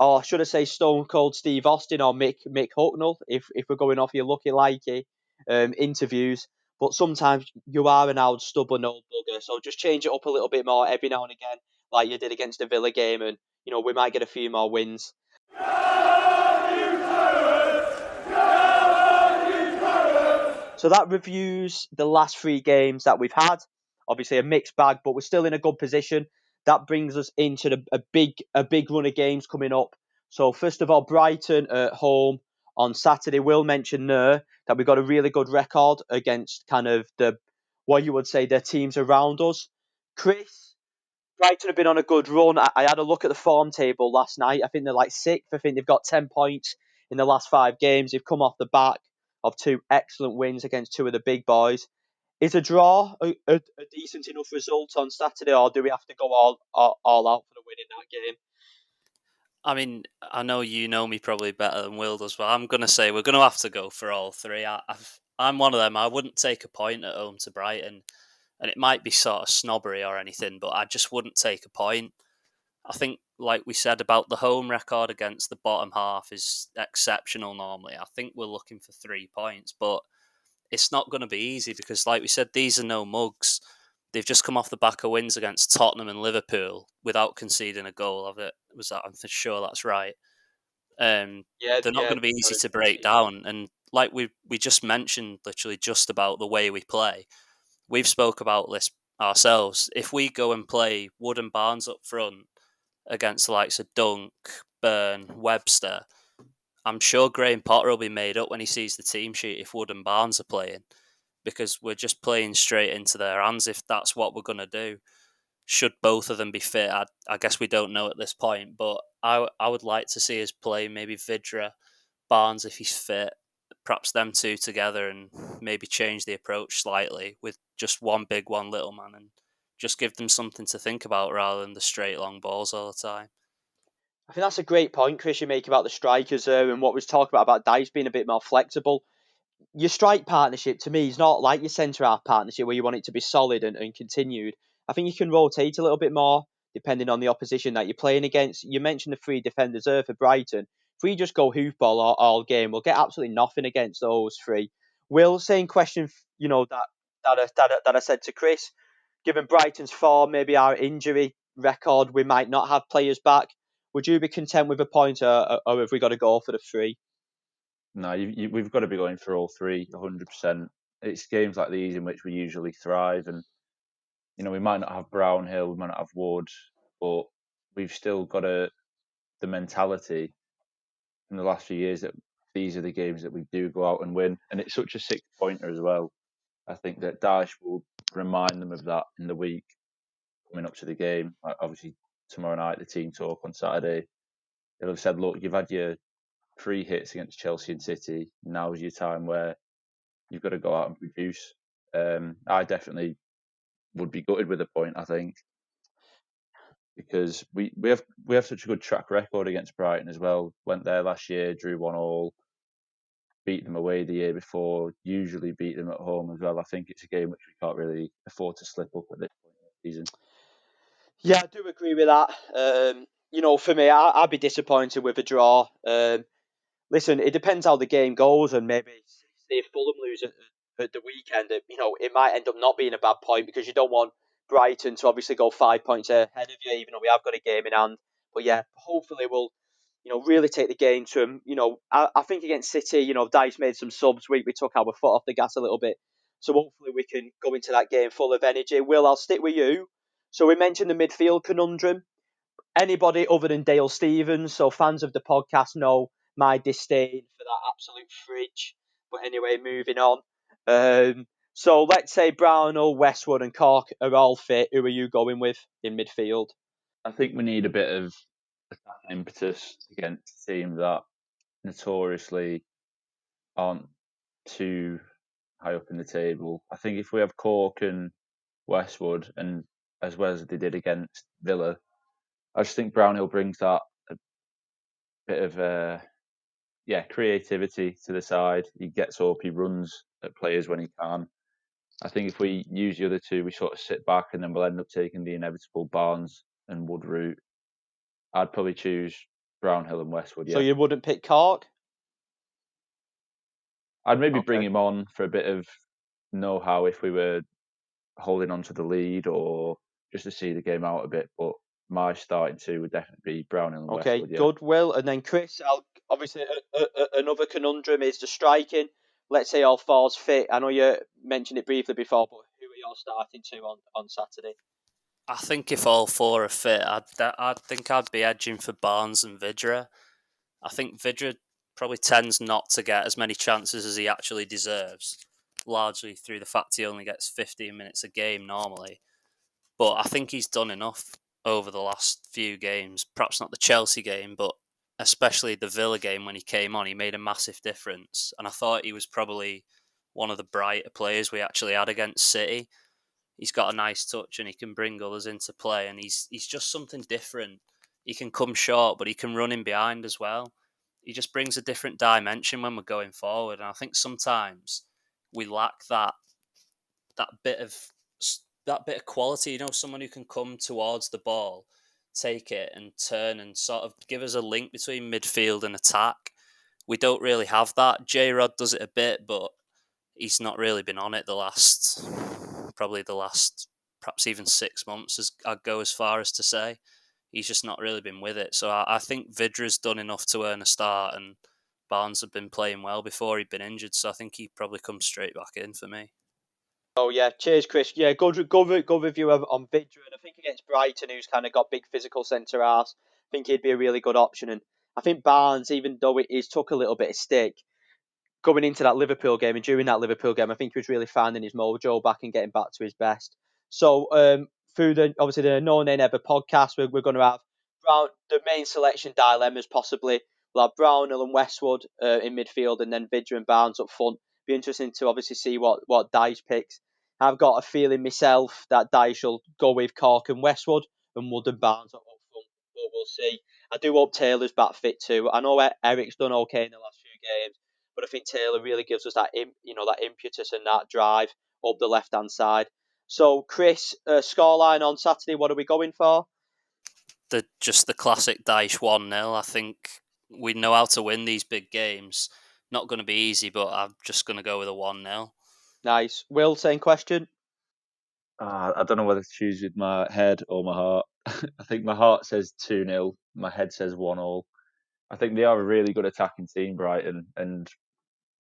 or should I say Stone Cold Steve Austin or Mick Hucknall, if we're going off your lucky likey interviews. But sometimes you are an old stubborn old bugger, so just change it up a little bit more every now and again, like you did against the Villa game, and we might get a few more wins. So that reviews the last 3 games that we've had. Obviously a mixed bag, but we're still in a good position. That brings us into a big run of games coming up. So first of all, Brighton at home on Saturday. We'll mention there that we've got a really good record against kind of what you would say their teams around us. Chris, Brighton have been on a good run. I had a look at the form table last night. I think they're like 6th. I think they've got 10 points in the last 5 games. They've come off the back of 2 excellent wins against 2 of the big boys. Is a draw a decent enough result on Saturday, or do we have to go all out for the win in that game? I mean, I know you know me probably better than Will does, but I'm going to say we're going to have to go for all 3. I'm one of them. I wouldn't take a point at home to Brighton, and it might be sort of snobbery or anything, but I just wouldn't take a point. I think, like we said about the home record against the bottom half is exceptional normally. I think we're looking for 3 points, but it's not going to be easy because, like we said, these are no mugs. They've just come off the back of wins against Tottenham and Liverpool without conceding a goal. I'm sure that's right. They're not going to be easy to break down. And like we just mentioned, literally just about the way we play, we've spoke about this ourselves. If we go and play Wood and Barnes up front against the likes of Dunk, Burn, Webster, I'm sure Graham Potter will be made up when he sees the team sheet if Wood and Barnes are playing, because we're just playing straight into their hands if that's what we're going to do. Should both of them be fit, I guess we don't know at this point, but I would like to see us play maybe Vidra, Barnes if he's fit, perhaps them 2 together, and maybe change the approach slightly with just one big, one little man, and just give them something to think about rather than the straight long balls all the time. I think that's a great point, Chris, you make about the strikers there, and what we was talking about Dice being a bit more flexible. Your strike partnership to me is not like your centre half partnership where you want it to be solid and continued. I think you can rotate a little bit more depending on the opposition that you're playing against. You mentioned the 3 defenders there for Brighton. If we just go hoofball all game, we'll get absolutely nothing against those 3. Will, same question, that I said to Chris. Given Brighton's form, maybe our injury record, we might not have players back. Would you be content with a point, or have we got to go for the 3? No, we've got to be going for all 3, 100%. It's games like these in which we usually thrive, and we might not have Brownhill, we might not have Wood, but we've still got the mentality in the last few years that these are the games that we do go out and win, and it's such a 6-pointer as well. I think that Daesh will remind them of that in the week coming up to the game. Like obviously tomorrow night, the team talk on Saturday, they'll have said, look, you've had your 3 hits against Chelsea and City. Now is your time where you've got to go out and produce. I definitely would be gutted with a point, I think, because we have such a good track record against Brighton as well. Went there last year, drew 1-1, beat them away the year before, usually beat them at home as well. I think it's a game which we can't really afford to slip up at this point in the season. Yeah, I do agree with that. For me, I'd be disappointed with a draw. Listen, it depends how the game goes, and maybe say if Fulham lose at the weekend, it might end up not being a bad point because you don't want Brighton to obviously go 5 points ahead of you, even though we have got a game in hand. But yeah, hopefully we'll, really take the game to them. I think against City, Dice made some subs. We took our foot off the gas a little bit, so hopefully we can go into that game full of energy. Will, I'll stick with you. So we mentioned the midfield conundrum. Anybody other than Dale Stevens, so fans of the podcast know my disdain for that absolute fridge. But anyway, moving on. So let's say Brownell, Westwood, and Cork are all fit. Who are you going with in midfield? I think we need a bit of attacking impetus against a team that notoriously aren't too high up in the table. I think if we have Cork and Westwood, and as well as they did against Villa, I just think Brownhill brings that a bit of creativity to the side. He gets up, he runs at players when he can. I think if we use the other 2, we sort of sit back and then we'll end up taking the inevitable Barnes and Wood route. I'd probably choose Brownhill and Westwood, yeah. So you wouldn't pick Cork? I'd maybe Okay. bring him on for a bit of know-how if we were holding on to the lead or just to see the game out a bit. But my starting two would definitely be Brownhill and Okay, Westwood, yeah. good, Will. And then Chris, obviously another conundrum is the striking. Let's say all four's fit. I know you mentioned it briefly before, but who are you starting to on Saturday? I think if all four are fit, I think I'd be edging for Barnes and Vidra. I think Vidra probably tends not to get as many chances as he actually deserves, largely through the fact he only gets 15 minutes a game normally. But I think he's done enough over the last few games. Perhaps not the Chelsea game, but especially the Villa game when he came on. He made a massive difference. And I thought he was probably one of the brighter players we actually had against City. He's got a nice touch and he can bring others into play. And he's just something different. He can come short, but he can run in behind as well. He just brings a different dimension when we're going forward. And I think sometimes we lack that bit of that bit of quality. You know, someone who can come towards the ball, take it, and turn and sort of give us a link between midfield and attack. We don't really have that. J Rod does it a bit, but he's not really been on it probably the last perhaps even 6 months. As I'd go as far as to say, he's just not really been with it. So I think Vidra's done enough to earn a start, and Barnes had been playing well before he'd been injured. So I think he probably comes straight back in for me. Oh yeah, cheers, Chris. Yeah, good review on Vidra, and I think against Brighton, who's kind of got big physical centre halves, I think he'd be a really good option. And I think Barnes, even though it is took a little bit of stick going into that Liverpool game and during that Liverpool game, I think he was really finding his mojo back and getting back to his best. So through obviously the No Name Ever podcast, we're going to have the main selection dilemmas possibly. We'll have Brownhill and Westwood in midfield, and then Vidra and Barnes up front. Be interesting to obviously see what Dyche picks. I've got a feeling myself that Dyche will go with Cork and Westwood and Wood and Barnes up front, but we'll see. I do hope Taylor's back fit too. I know Eric's done okay in the last few games, but I think Taylor really gives us that impetus and that drive up the left hand side. So, Chris, scoreline on Saturday, what are we going for? Just the classic Dyche 1-0. I think we know how to win these big games. Not going to be easy, but I'm just going to go with a 1-0. Nice. Will, same question? I don't know whether to choose with my head or my heart. I think my heart says 2-0, my head says 1-1. I think they are a really good attacking team, Brighton, and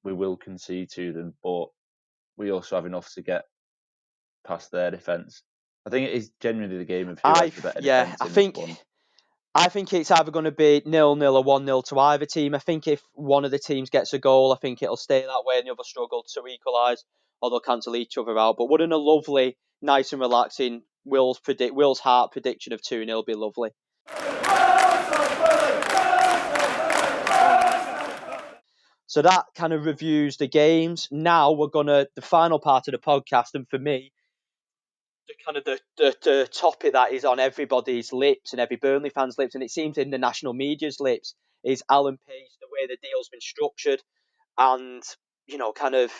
we will concede to them, but we also have enough to get past their defence. I think it is genuinely the game of who has the better defence in this one. I think it's either going to be 0-0 or 1-0 to either team. I think if one of the teams gets a goal, I think it'll stay that way and the other struggle to equalise, or they'll cancel each other out. But wouldn't a lovely, nice and relaxing Will's heart prediction of 2-0 be lovely? So that kind of reviews the games. Now we're the final part of the podcast, and for me, the topic that is on everybody's lips and every Burnley fan's lips, and it seems in the national media's lips, is Alan Pace, the way the deal's been structured, and kind of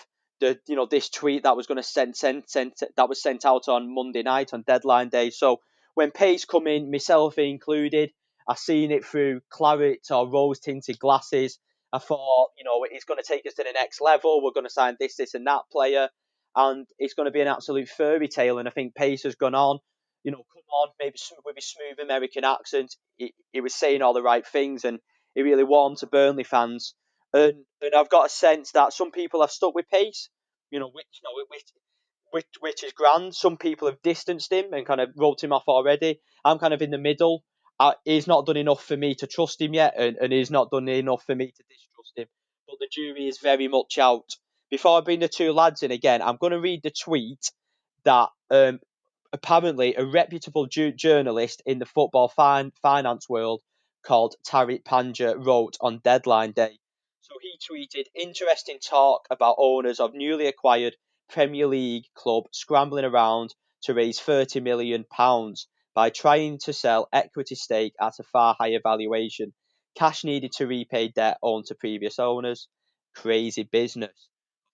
this tweet that was going to that was sent out on Monday night on deadline day. So when Pace come in, myself included, I seen it through claret or rose tinted glasses. I thought, it's going to take us to the next level. We're going to sign this, and that player, and it's going to be an absolute fairy tale. And I think Pace has gone on, come on, maybe with his smooth American accent, he was saying all the right things, and he really warmed to Burnley fans. And I've got a sense that some people have stuck with Pace, which is grand. Some people have distanced him and kind of wrote him off already. I'm kind of in the middle. He's not done enough for me to trust him yet, and he's not done enough for me to distrust him. But the jury is very much out. Before I bring the two lads in again, I'm going to read the tweet that apparently a reputable journalist in the football finance world called Tariq Panja wrote on deadline day. So he tweeted, interesting talk about owners of newly acquired Premier League club scrambling around to raise £30 million by trying to sell equity stake at a far higher valuation. Cash needed to repay debt owed to previous owners. Crazy business.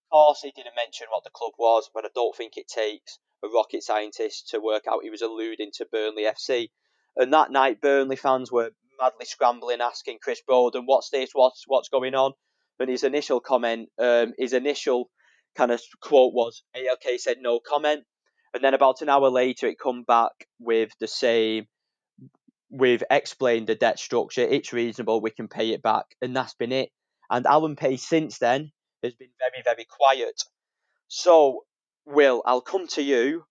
Of course, he didn't mention what the club was, but I don't think it takes a rocket scientist to work out he was alluding to Burnley FC. And that night, Burnley fans were madly scrambling, asking Chris Broden, "What's this? What's going on?" And his initial comment, his initial kind of quote was, "ALK said no comment." And then about an hour later, it come back with the same. We've explained the debt structure. It's reasonable. We can pay it back, and that's been it. And Alan Pace since then has been very, very quiet. So, Will, I'll come to you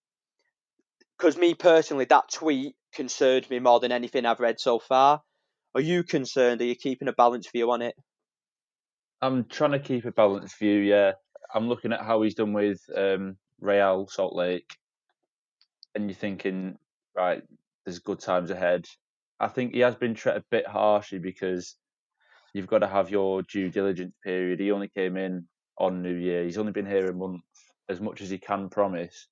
because me personally, that tweet concerned me more than anything I've read so far. Are you concerned? Are you keeping a balanced view on it? I'm trying to keep a balanced view. Yeah, I'm looking at how he's done with Real Salt Lake, and you're thinking, right, there's good times ahead. I think he has been treated a bit harshly because you've got to have your due diligence period. He only came in on New Year. He's only been here a month. As much as he can promise,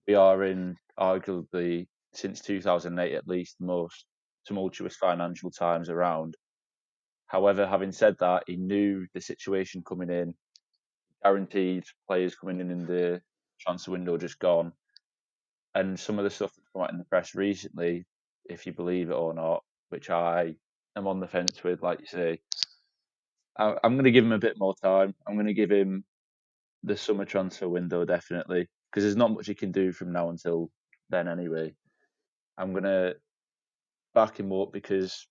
we are in arguably since 2008 at least the most tumultuous financial times around. However, having said that, he knew the situation coming in, guaranteed players coming in the transfer window just gone. And some of the stuff that's come out in the press recently, if you believe it or not, which I am on the fence with, like you say, I'm going to give him a bit more time. I'm going to give him the summer transfer window definitely because there's not much he can do from now until then anyway. I'm going to back him up because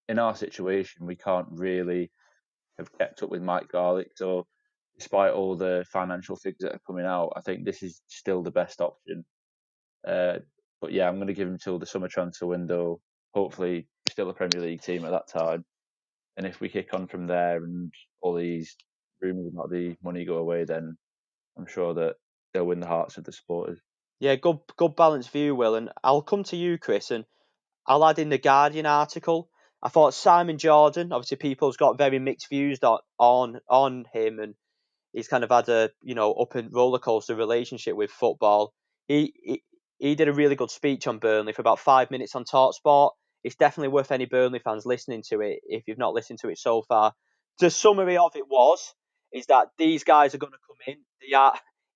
in our situation we can't really have kept up with Mike Garlick. So despite all the financial figures that are coming out, I think this is still the best option. But yeah, I'm going to give him till the summer transfer window. Hopefully, still a Premier League team at that time. And if we kick on from there and all these rumours about the money go away, then I'm sure that they'll win the hearts of the supporters. Yeah, good balanced view, Will. And I'll come to you, Chris, and I'll add in the Guardian article. I thought Simon Jordan, obviously people's got very mixed views on him, and he's kind of had a up and roller coaster relationship with football. He did a really good speech on Burnley for about 5 minutes on Talksport. It's definitely worth any Burnley fans listening to it if you've not listened to it so far. The summary of it is that these guys are going to come in.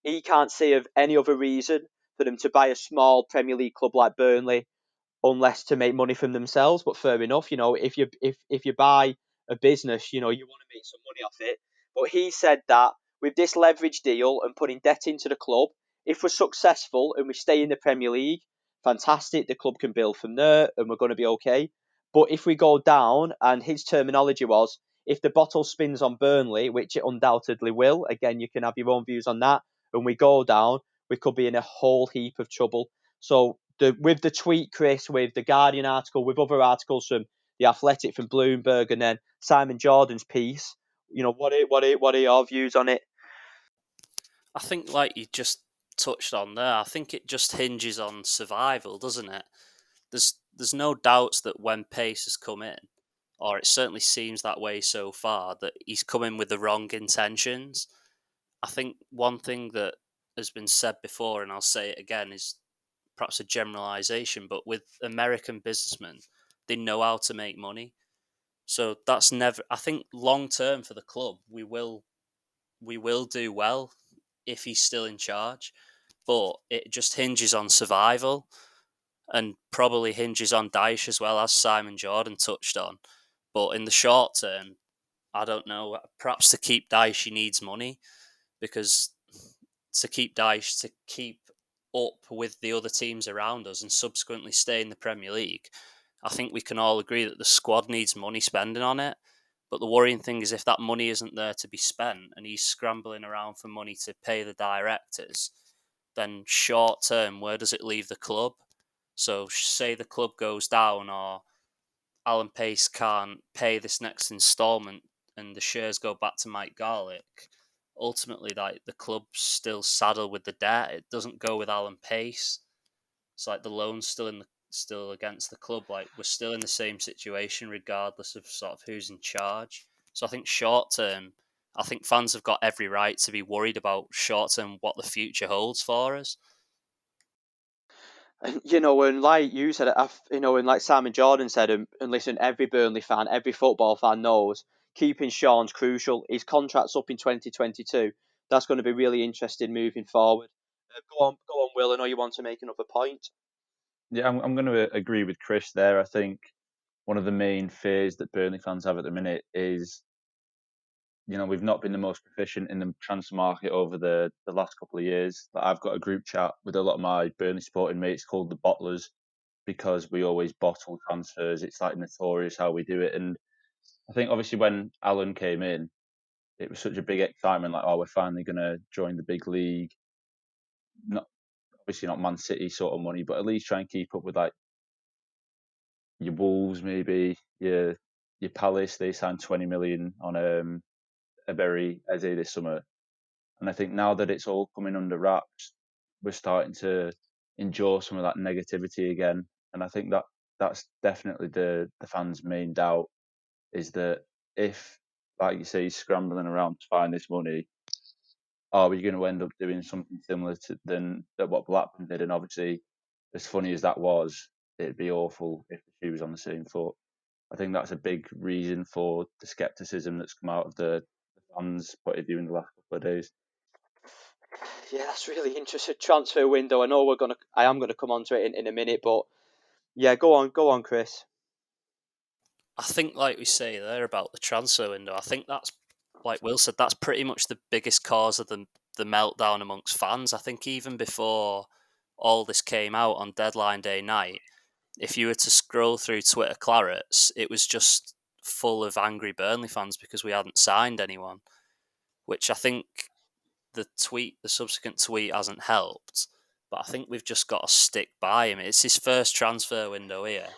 He can't see of any other reason for them to buy a small Premier League club like Burnley unless to make money from themselves. But fair enough, if you buy a business, you want to make some money off it. But he said that with this leverage deal and putting debt into the club, if we're successful and we stay in the Premier League, fantastic. The club can build from there and we're going to be okay. But if we go down, and his terminology was, if the bottle spins on Burnley, which it undoubtedly will, again, you can have your own views on that, and we go down, we could be in a whole heap of trouble. So with the tweet, Chris, with the Guardian article, with other articles from the Athletic, from Bloomberg, and then Simon Jordan's piece, what are your views on it? I think, like you just touched on there, I think it just hinges on survival, doesn't it? There's no doubts that when Pace has come in, or it certainly seems that way so far, that he's come in with the wrong intentions. I think one thing that has been said before, and I'll say it again, is perhaps a generalization, but with American businessmen, they know how to make money. So that's never. I think long term for the club, we will do well if he's still in charge, but it just hinges on survival and probably hinges on Dyche as well, as Simon Jordan touched on. But in the short term, I don't know. Perhaps to keep Dyche, he needs money because to keep Dyche to keep up with the other teams around us and subsequently stay in the Premier League, I think we can all agree that the squad needs money spending on it. But the worrying thing is if that money isn't there to be spent and he's scrambling around for money to pay the directors, then short term, where does it leave the club? So say the club goes down or Alan Pace can't pay this next instalment and the shares go back to Mike Garlick. Ultimately, like the club's still saddled with the debt. It doesn't go with Alan Pace. It's like the loan's still against the club. Like we're still in the same situation regardless of sort of who's in charge. So I think short term, I think fans have got every right to be worried about short term what the future holds for us. And and like you said, and like Simon Jordan said, and listen, every Burnley fan, every football fan knows keeping Sean's crucial. His contract's up in 2022. That's going to be really interesting moving forward. Go on, Will. I know you want to make another point. Yeah, I'm going to agree with Chris there. I think one of the main fears that Burnley fans have at the minute is, we've not been the most proficient in the transfer market over the last couple of years. Like, I've got a group chat with a lot of my Burnley supporting mates called the Bottlers because we always bottle transfers. It's like notorious how we do it. And I think obviously when Alan came in, it was such a big excitement, like, oh, we're finally going to join the big league. Not obviously not Man City sort of money, but at least try and keep up with like your Wolves, maybe your Palace. They signed 20 million on a very Eze this summer, and I think now that it's all coming under wraps, we're starting to endure some of that negativity again. And I think that that's definitely the fans' main doubt is that if, like you say, he's scrambling around to find this money, are we going to end up doing something similar to than what Blackburn did? And obviously, as funny as that was, it'd be awful if she was on the same foot. I think that's a big reason for the scepticism that's come out of the fans' point of view in the last couple of days. Yeah, that's really interesting. Transfer window. I am gonna come on to it in a minute, but yeah, go on, Chris. I think, like we say there about the transfer window, I think that's, like Will said, that's pretty much the biggest cause of the meltdown amongst fans. I think even before all this came out on deadline day night, if you were to scroll through Twitter Clarets, it was just full of angry Burnley fans because we hadn't signed anyone, which I think the subsequent tweet hasn't helped. But I think we've just got to stick by him. It's his first transfer window here.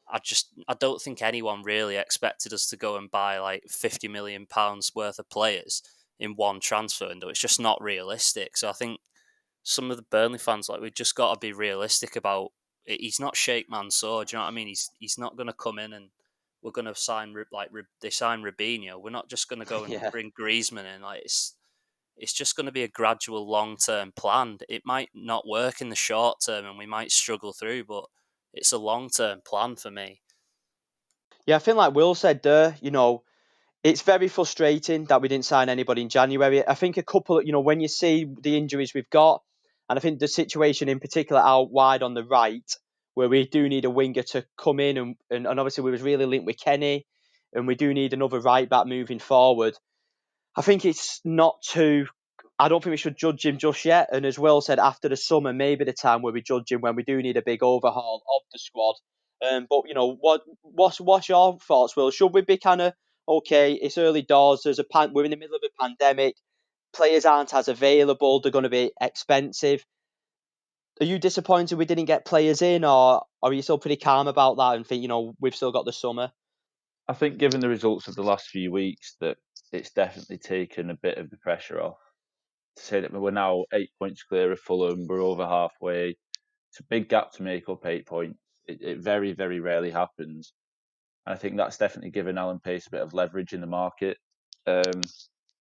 I don't think anyone really expected us to go and buy like £50 million worth of players in one transfer window. It's just not realistic. So I think some of the Burnley fans, like, we've just got to be realistic about it. He's not Sheikh Mansour. Do you know what I mean? He's not going to come in and we're going to sign they sign Robinho. We're not just going to go and Yeah. bring Griezmann in. Like, it's just going to be a gradual long term plan. It might not work in the short term and we might struggle through, but it's a long term plan for me. Yeah, I think like Will said there, it's very frustrating that we didn't sign anybody in January. I think a couple, when you see the injuries we've got, and I think the situation in particular out wide on the right, where we do need a winger to come in, and obviously we was really linked with Kenny, and we do need another right back moving forward. I think it's not too. I don't think we should judge him just yet. And as Will said, after the summer, maybe the time where we judge him when we do need a big overhaul of the squad. But what's your thoughts, Will? Should we be kind of okay? It's early doors. We're in the middle of a pandemic. Players aren't as available. They're going to be expensive. Are you disappointed we didn't get players in, or are you still pretty calm about that and think we've still got the summer? I think, given the results of the last few weeks, that it's definitely taken a bit of the pressure off. To say that we're now 8 points clear of Fulham, we're over halfway. It's a big gap to make up 8 points. It very, very rarely happens. And I think that's definitely given Alan Pace a bit of leverage in the market. I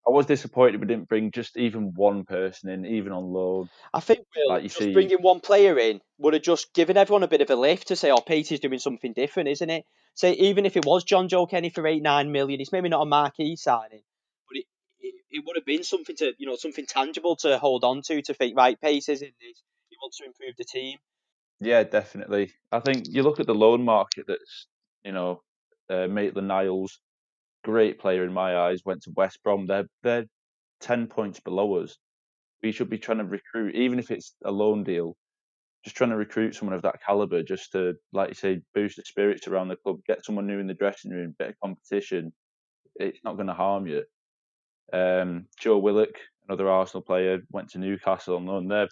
was disappointed we didn't bring just even one person in, even on loan. I think, Will, Like you just see, bringing one player in would have just given everyone a bit of a lift to say, oh, Petey's doing something different, isn't it? Say, even if it was John Joe Kenny for 8-9 million, it's maybe not a marquee signing, but it would have been something something tangible to hold on to think, right, Pace is in this. He wants to improve the team. yeah, definitely. I think you look at the loan market that's, Maitland-Niles, great player in my eyes, went to West Brom. They're 10 points below us. We should be trying to recruit, even if it's a loan deal, just trying to recruit someone of that caliber, just to, like you say, boost the spirits around the club, get someone new in the dressing room, bit of competition. It's not going to harm you. Joe Willock, another Arsenal player, went to Newcastle on loan. They're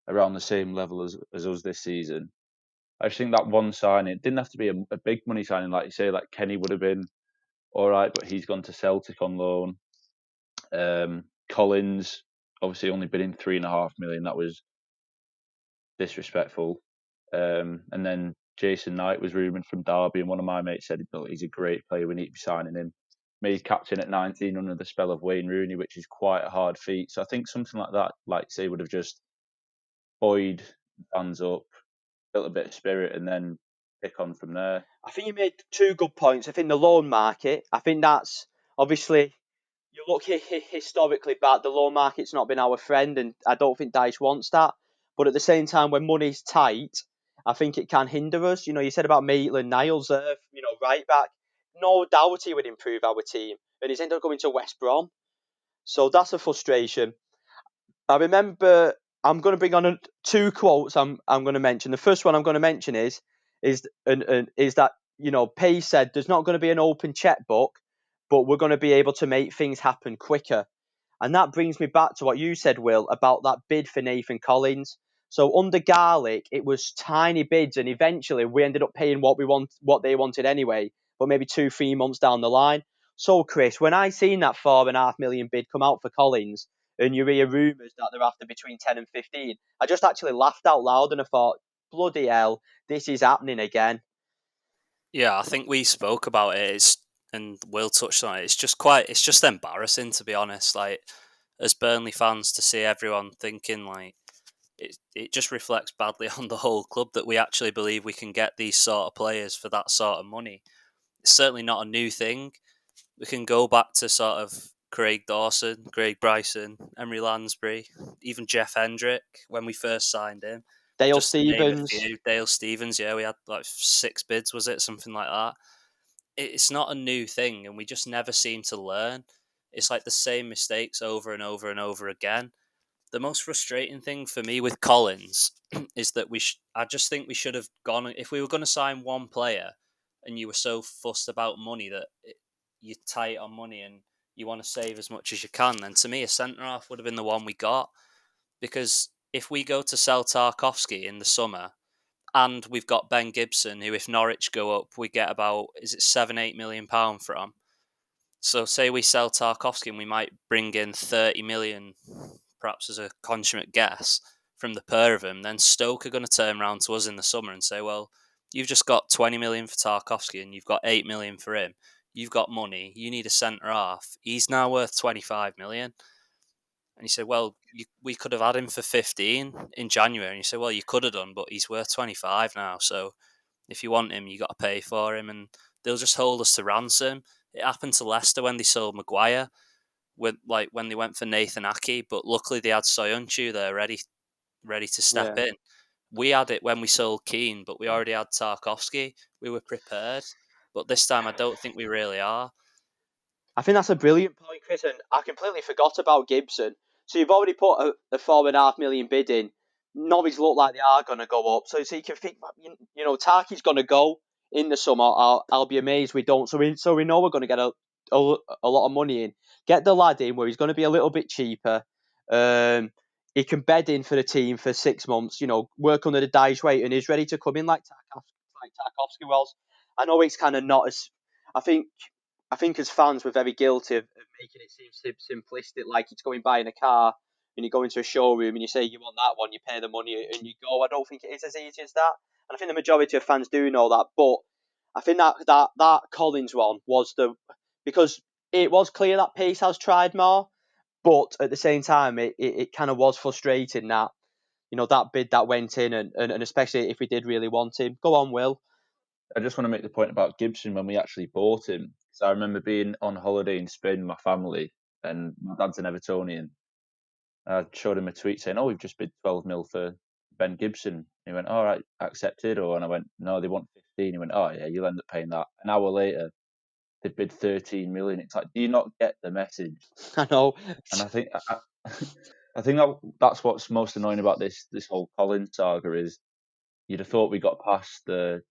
around the same level as us this season. I just think that one signing, it didn't have to be a big money signing, like you say, like Kenny would have been all right, but he's gone to Celtic on loan. Collins, obviously only been in 3.5 million. That was disrespectful. And then Jason Knight was rumoured from Derby, and one of my mates said, he's a great player, we need to be signing him. Made captain at 19 under the spell of Wayne Rooney, which is quite a hard feat. So I think something like that, like say, would have just buoyed fans up, built a bit of spirit, and then pick on from there. I think you made two good points. I think the loan market, I think that's obviously, you look historically back, the loan market's not been our friend, and I don't think Dyche wants that. But at the same time, when money's tight, I think it can hinder us. You said about Maitland-Niles there, right back. No doubt he would improve our team, and he's ended up going to West Brom. So that's a frustration. I remember I'm going to bring on two quotes. I'm going to mention. The first one I'm going to mention is that Pace said there's not going to be an open checkbook, but we're going to be able to make things happen quicker. And that brings me back to what you said, Will, about that bid for Nathan Collins. So under Garlic, it was tiny bids, and eventually we ended up paying what they wanted anyway, but maybe 2-3 months down the line. So Chris, when I seen that £4.5 million bid come out for Collins, and you hear rumours that they're after between 10 and 15, I just actually laughed out loud and I thought, bloody hell, this is happening again. Yeah, I think we spoke about it, and Will touched on it. It's just embarrassing, to be honest. Like, as Burnley fans, to see everyone thinking like it just reflects badly on the whole club that we actually believe we can get these sort of players for that sort of money. It's certainly not a new thing. We can go back to sort of Craig Dawson, Craig Bryson, Emery Lansbury, even Jeff Hendrick when we first signed him. Dale Just to name a Stevens. few. Dale Stevens, yeah, we had like 6 bids, was it? Something like that. It's not a new thing, and we just never seem to learn. It's like the same mistakes over and over and over again. The most frustrating thing for me with Collins is that I just think we should have gone, if we were going to sign one player and you were so fussed about money that you're tight on money and you want to save as much as you can, then to me a centre half would have been the one we got. Because if we go to sell Tarkowski in the summer and we've got Ben Gibson, who if Norwich go up, we get about, is it £7-8 million from? So say we sell Tarkowski and we might bring in 30 million, perhaps as a consummate guess, from the pair of them, then Stoke are going to turn around to us in the summer and say, well, you've just got 20 million for Tarkowski and you've got 8 million for him. You've got money. You need a centre half. He's now worth 25 million. And you say, well, we could have had him for 15 in January. And you say, well, you could have done, but he's worth 25 now. So if you want him, you got to pay for him. And they'll just hold us to ransom. It happened to Leicester when they sold Maguire, when they went for Nathan Ake. But luckily they had Soyuncu there ready to step in. We had it when we sold Keane, but we already had Tarkowski. We were prepared. But this time I don't think we really are. I think that's a brilliant point, Chris, and I completely forgot about Gibson. So you've already put a £4.5 million bid in. Norwich look like they are going to go up. So you can think, Tarky's going to go in the summer. I'll be amazed we don't. So we know we're going to get a lot of money in. Get the lad in where he's going to be a little bit cheaper. He can bed in for the team for 6 months. Work under the Dyche weight, and he's ready to come in like Tarkowski was. I know it's kind of not as. I think as fans we're very guilty of making it seem simplistic, like it's going buying a car and you go into a showroom and you say you want that one, you pay the money and you go. I don't think it is as easy as that, and I think the majority of fans do know that. But I think that Collins one was because it was clear that Pace has tried more, but at the same time it kind of was frustrating that that bid that went in and especially if we did really want him. Go on, Will. I just want to make the point about Gibson when we actually bought him. So I remember being on holiday in Spain with my family, and my dad's an Evertonian. I showed him a tweet saying, "Oh, we've just bid 12 mil for Ben Gibson." He went, "All right, accepted." And I went, "No, they want 15." He went, "Oh yeah, you'll end up paying that." An hour later, they bid 13 million. It's like, do you not get the message? I know, and I think that's what's most annoying about this whole Collins saga is you'd have thought we got past the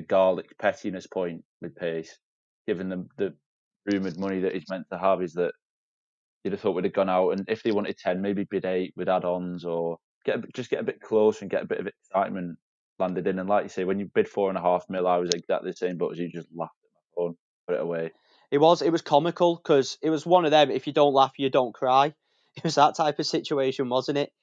garlic pettiness point with Pace, given the rumoured money that he's meant to have, is that you'd have thought we'd have gone out and if they wanted 10, maybe bid 8 with add-ons or just get a bit closer and get a bit of excitement landed in. And like you say, when you bid 4.5 mil, I was exactly the same, but as you just laughed at my phone, put it away. It was comical because it was one of them. If you don't laugh, you don't cry. It was that type of situation, wasn't it?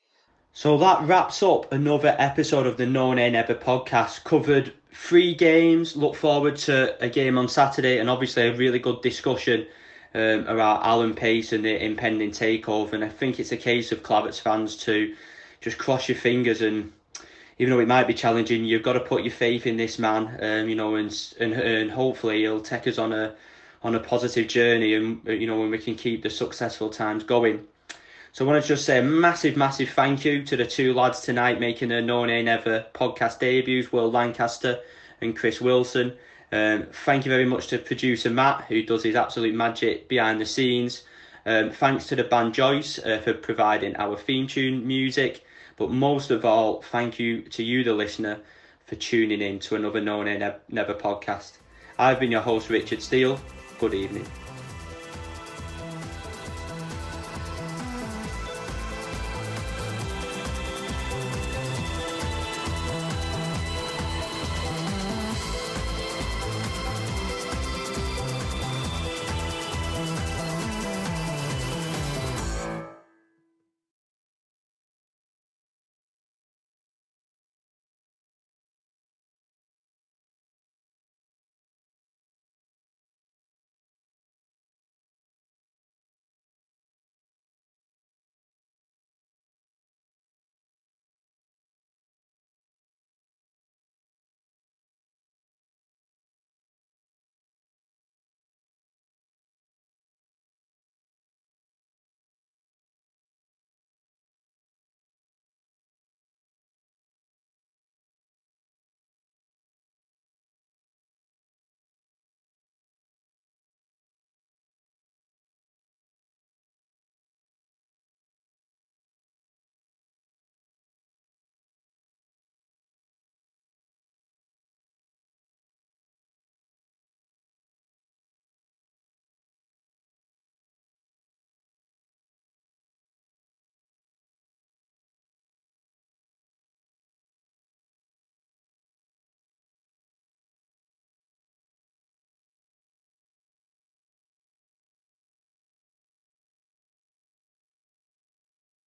So that wraps up another episode of the No Nay Never podcast. Covered 3 games. Look forward to a game on Saturday and obviously a really good discussion about Alan Pace and the impending takeover. And I think it's a case of Claverts fans to just cross your fingers, and even though it might be challenging, you've got to put your faith in this man, and hopefully he'll take us on a positive journey, and when we can keep the successful times going. So I want to just say a massive thank you to the two lads tonight making their No Nay Never podcast debuts, Will Lancaster and Chris Wilson. Thank you very much to producer Matt, who does his absolute magic behind the scenes. Thanks to the band Joyce for providing our theme tune music. But most of all, thank you to you, the listener, for tuning in to another No Nay Never podcast. I've been your host, Richard Steele. Good evening.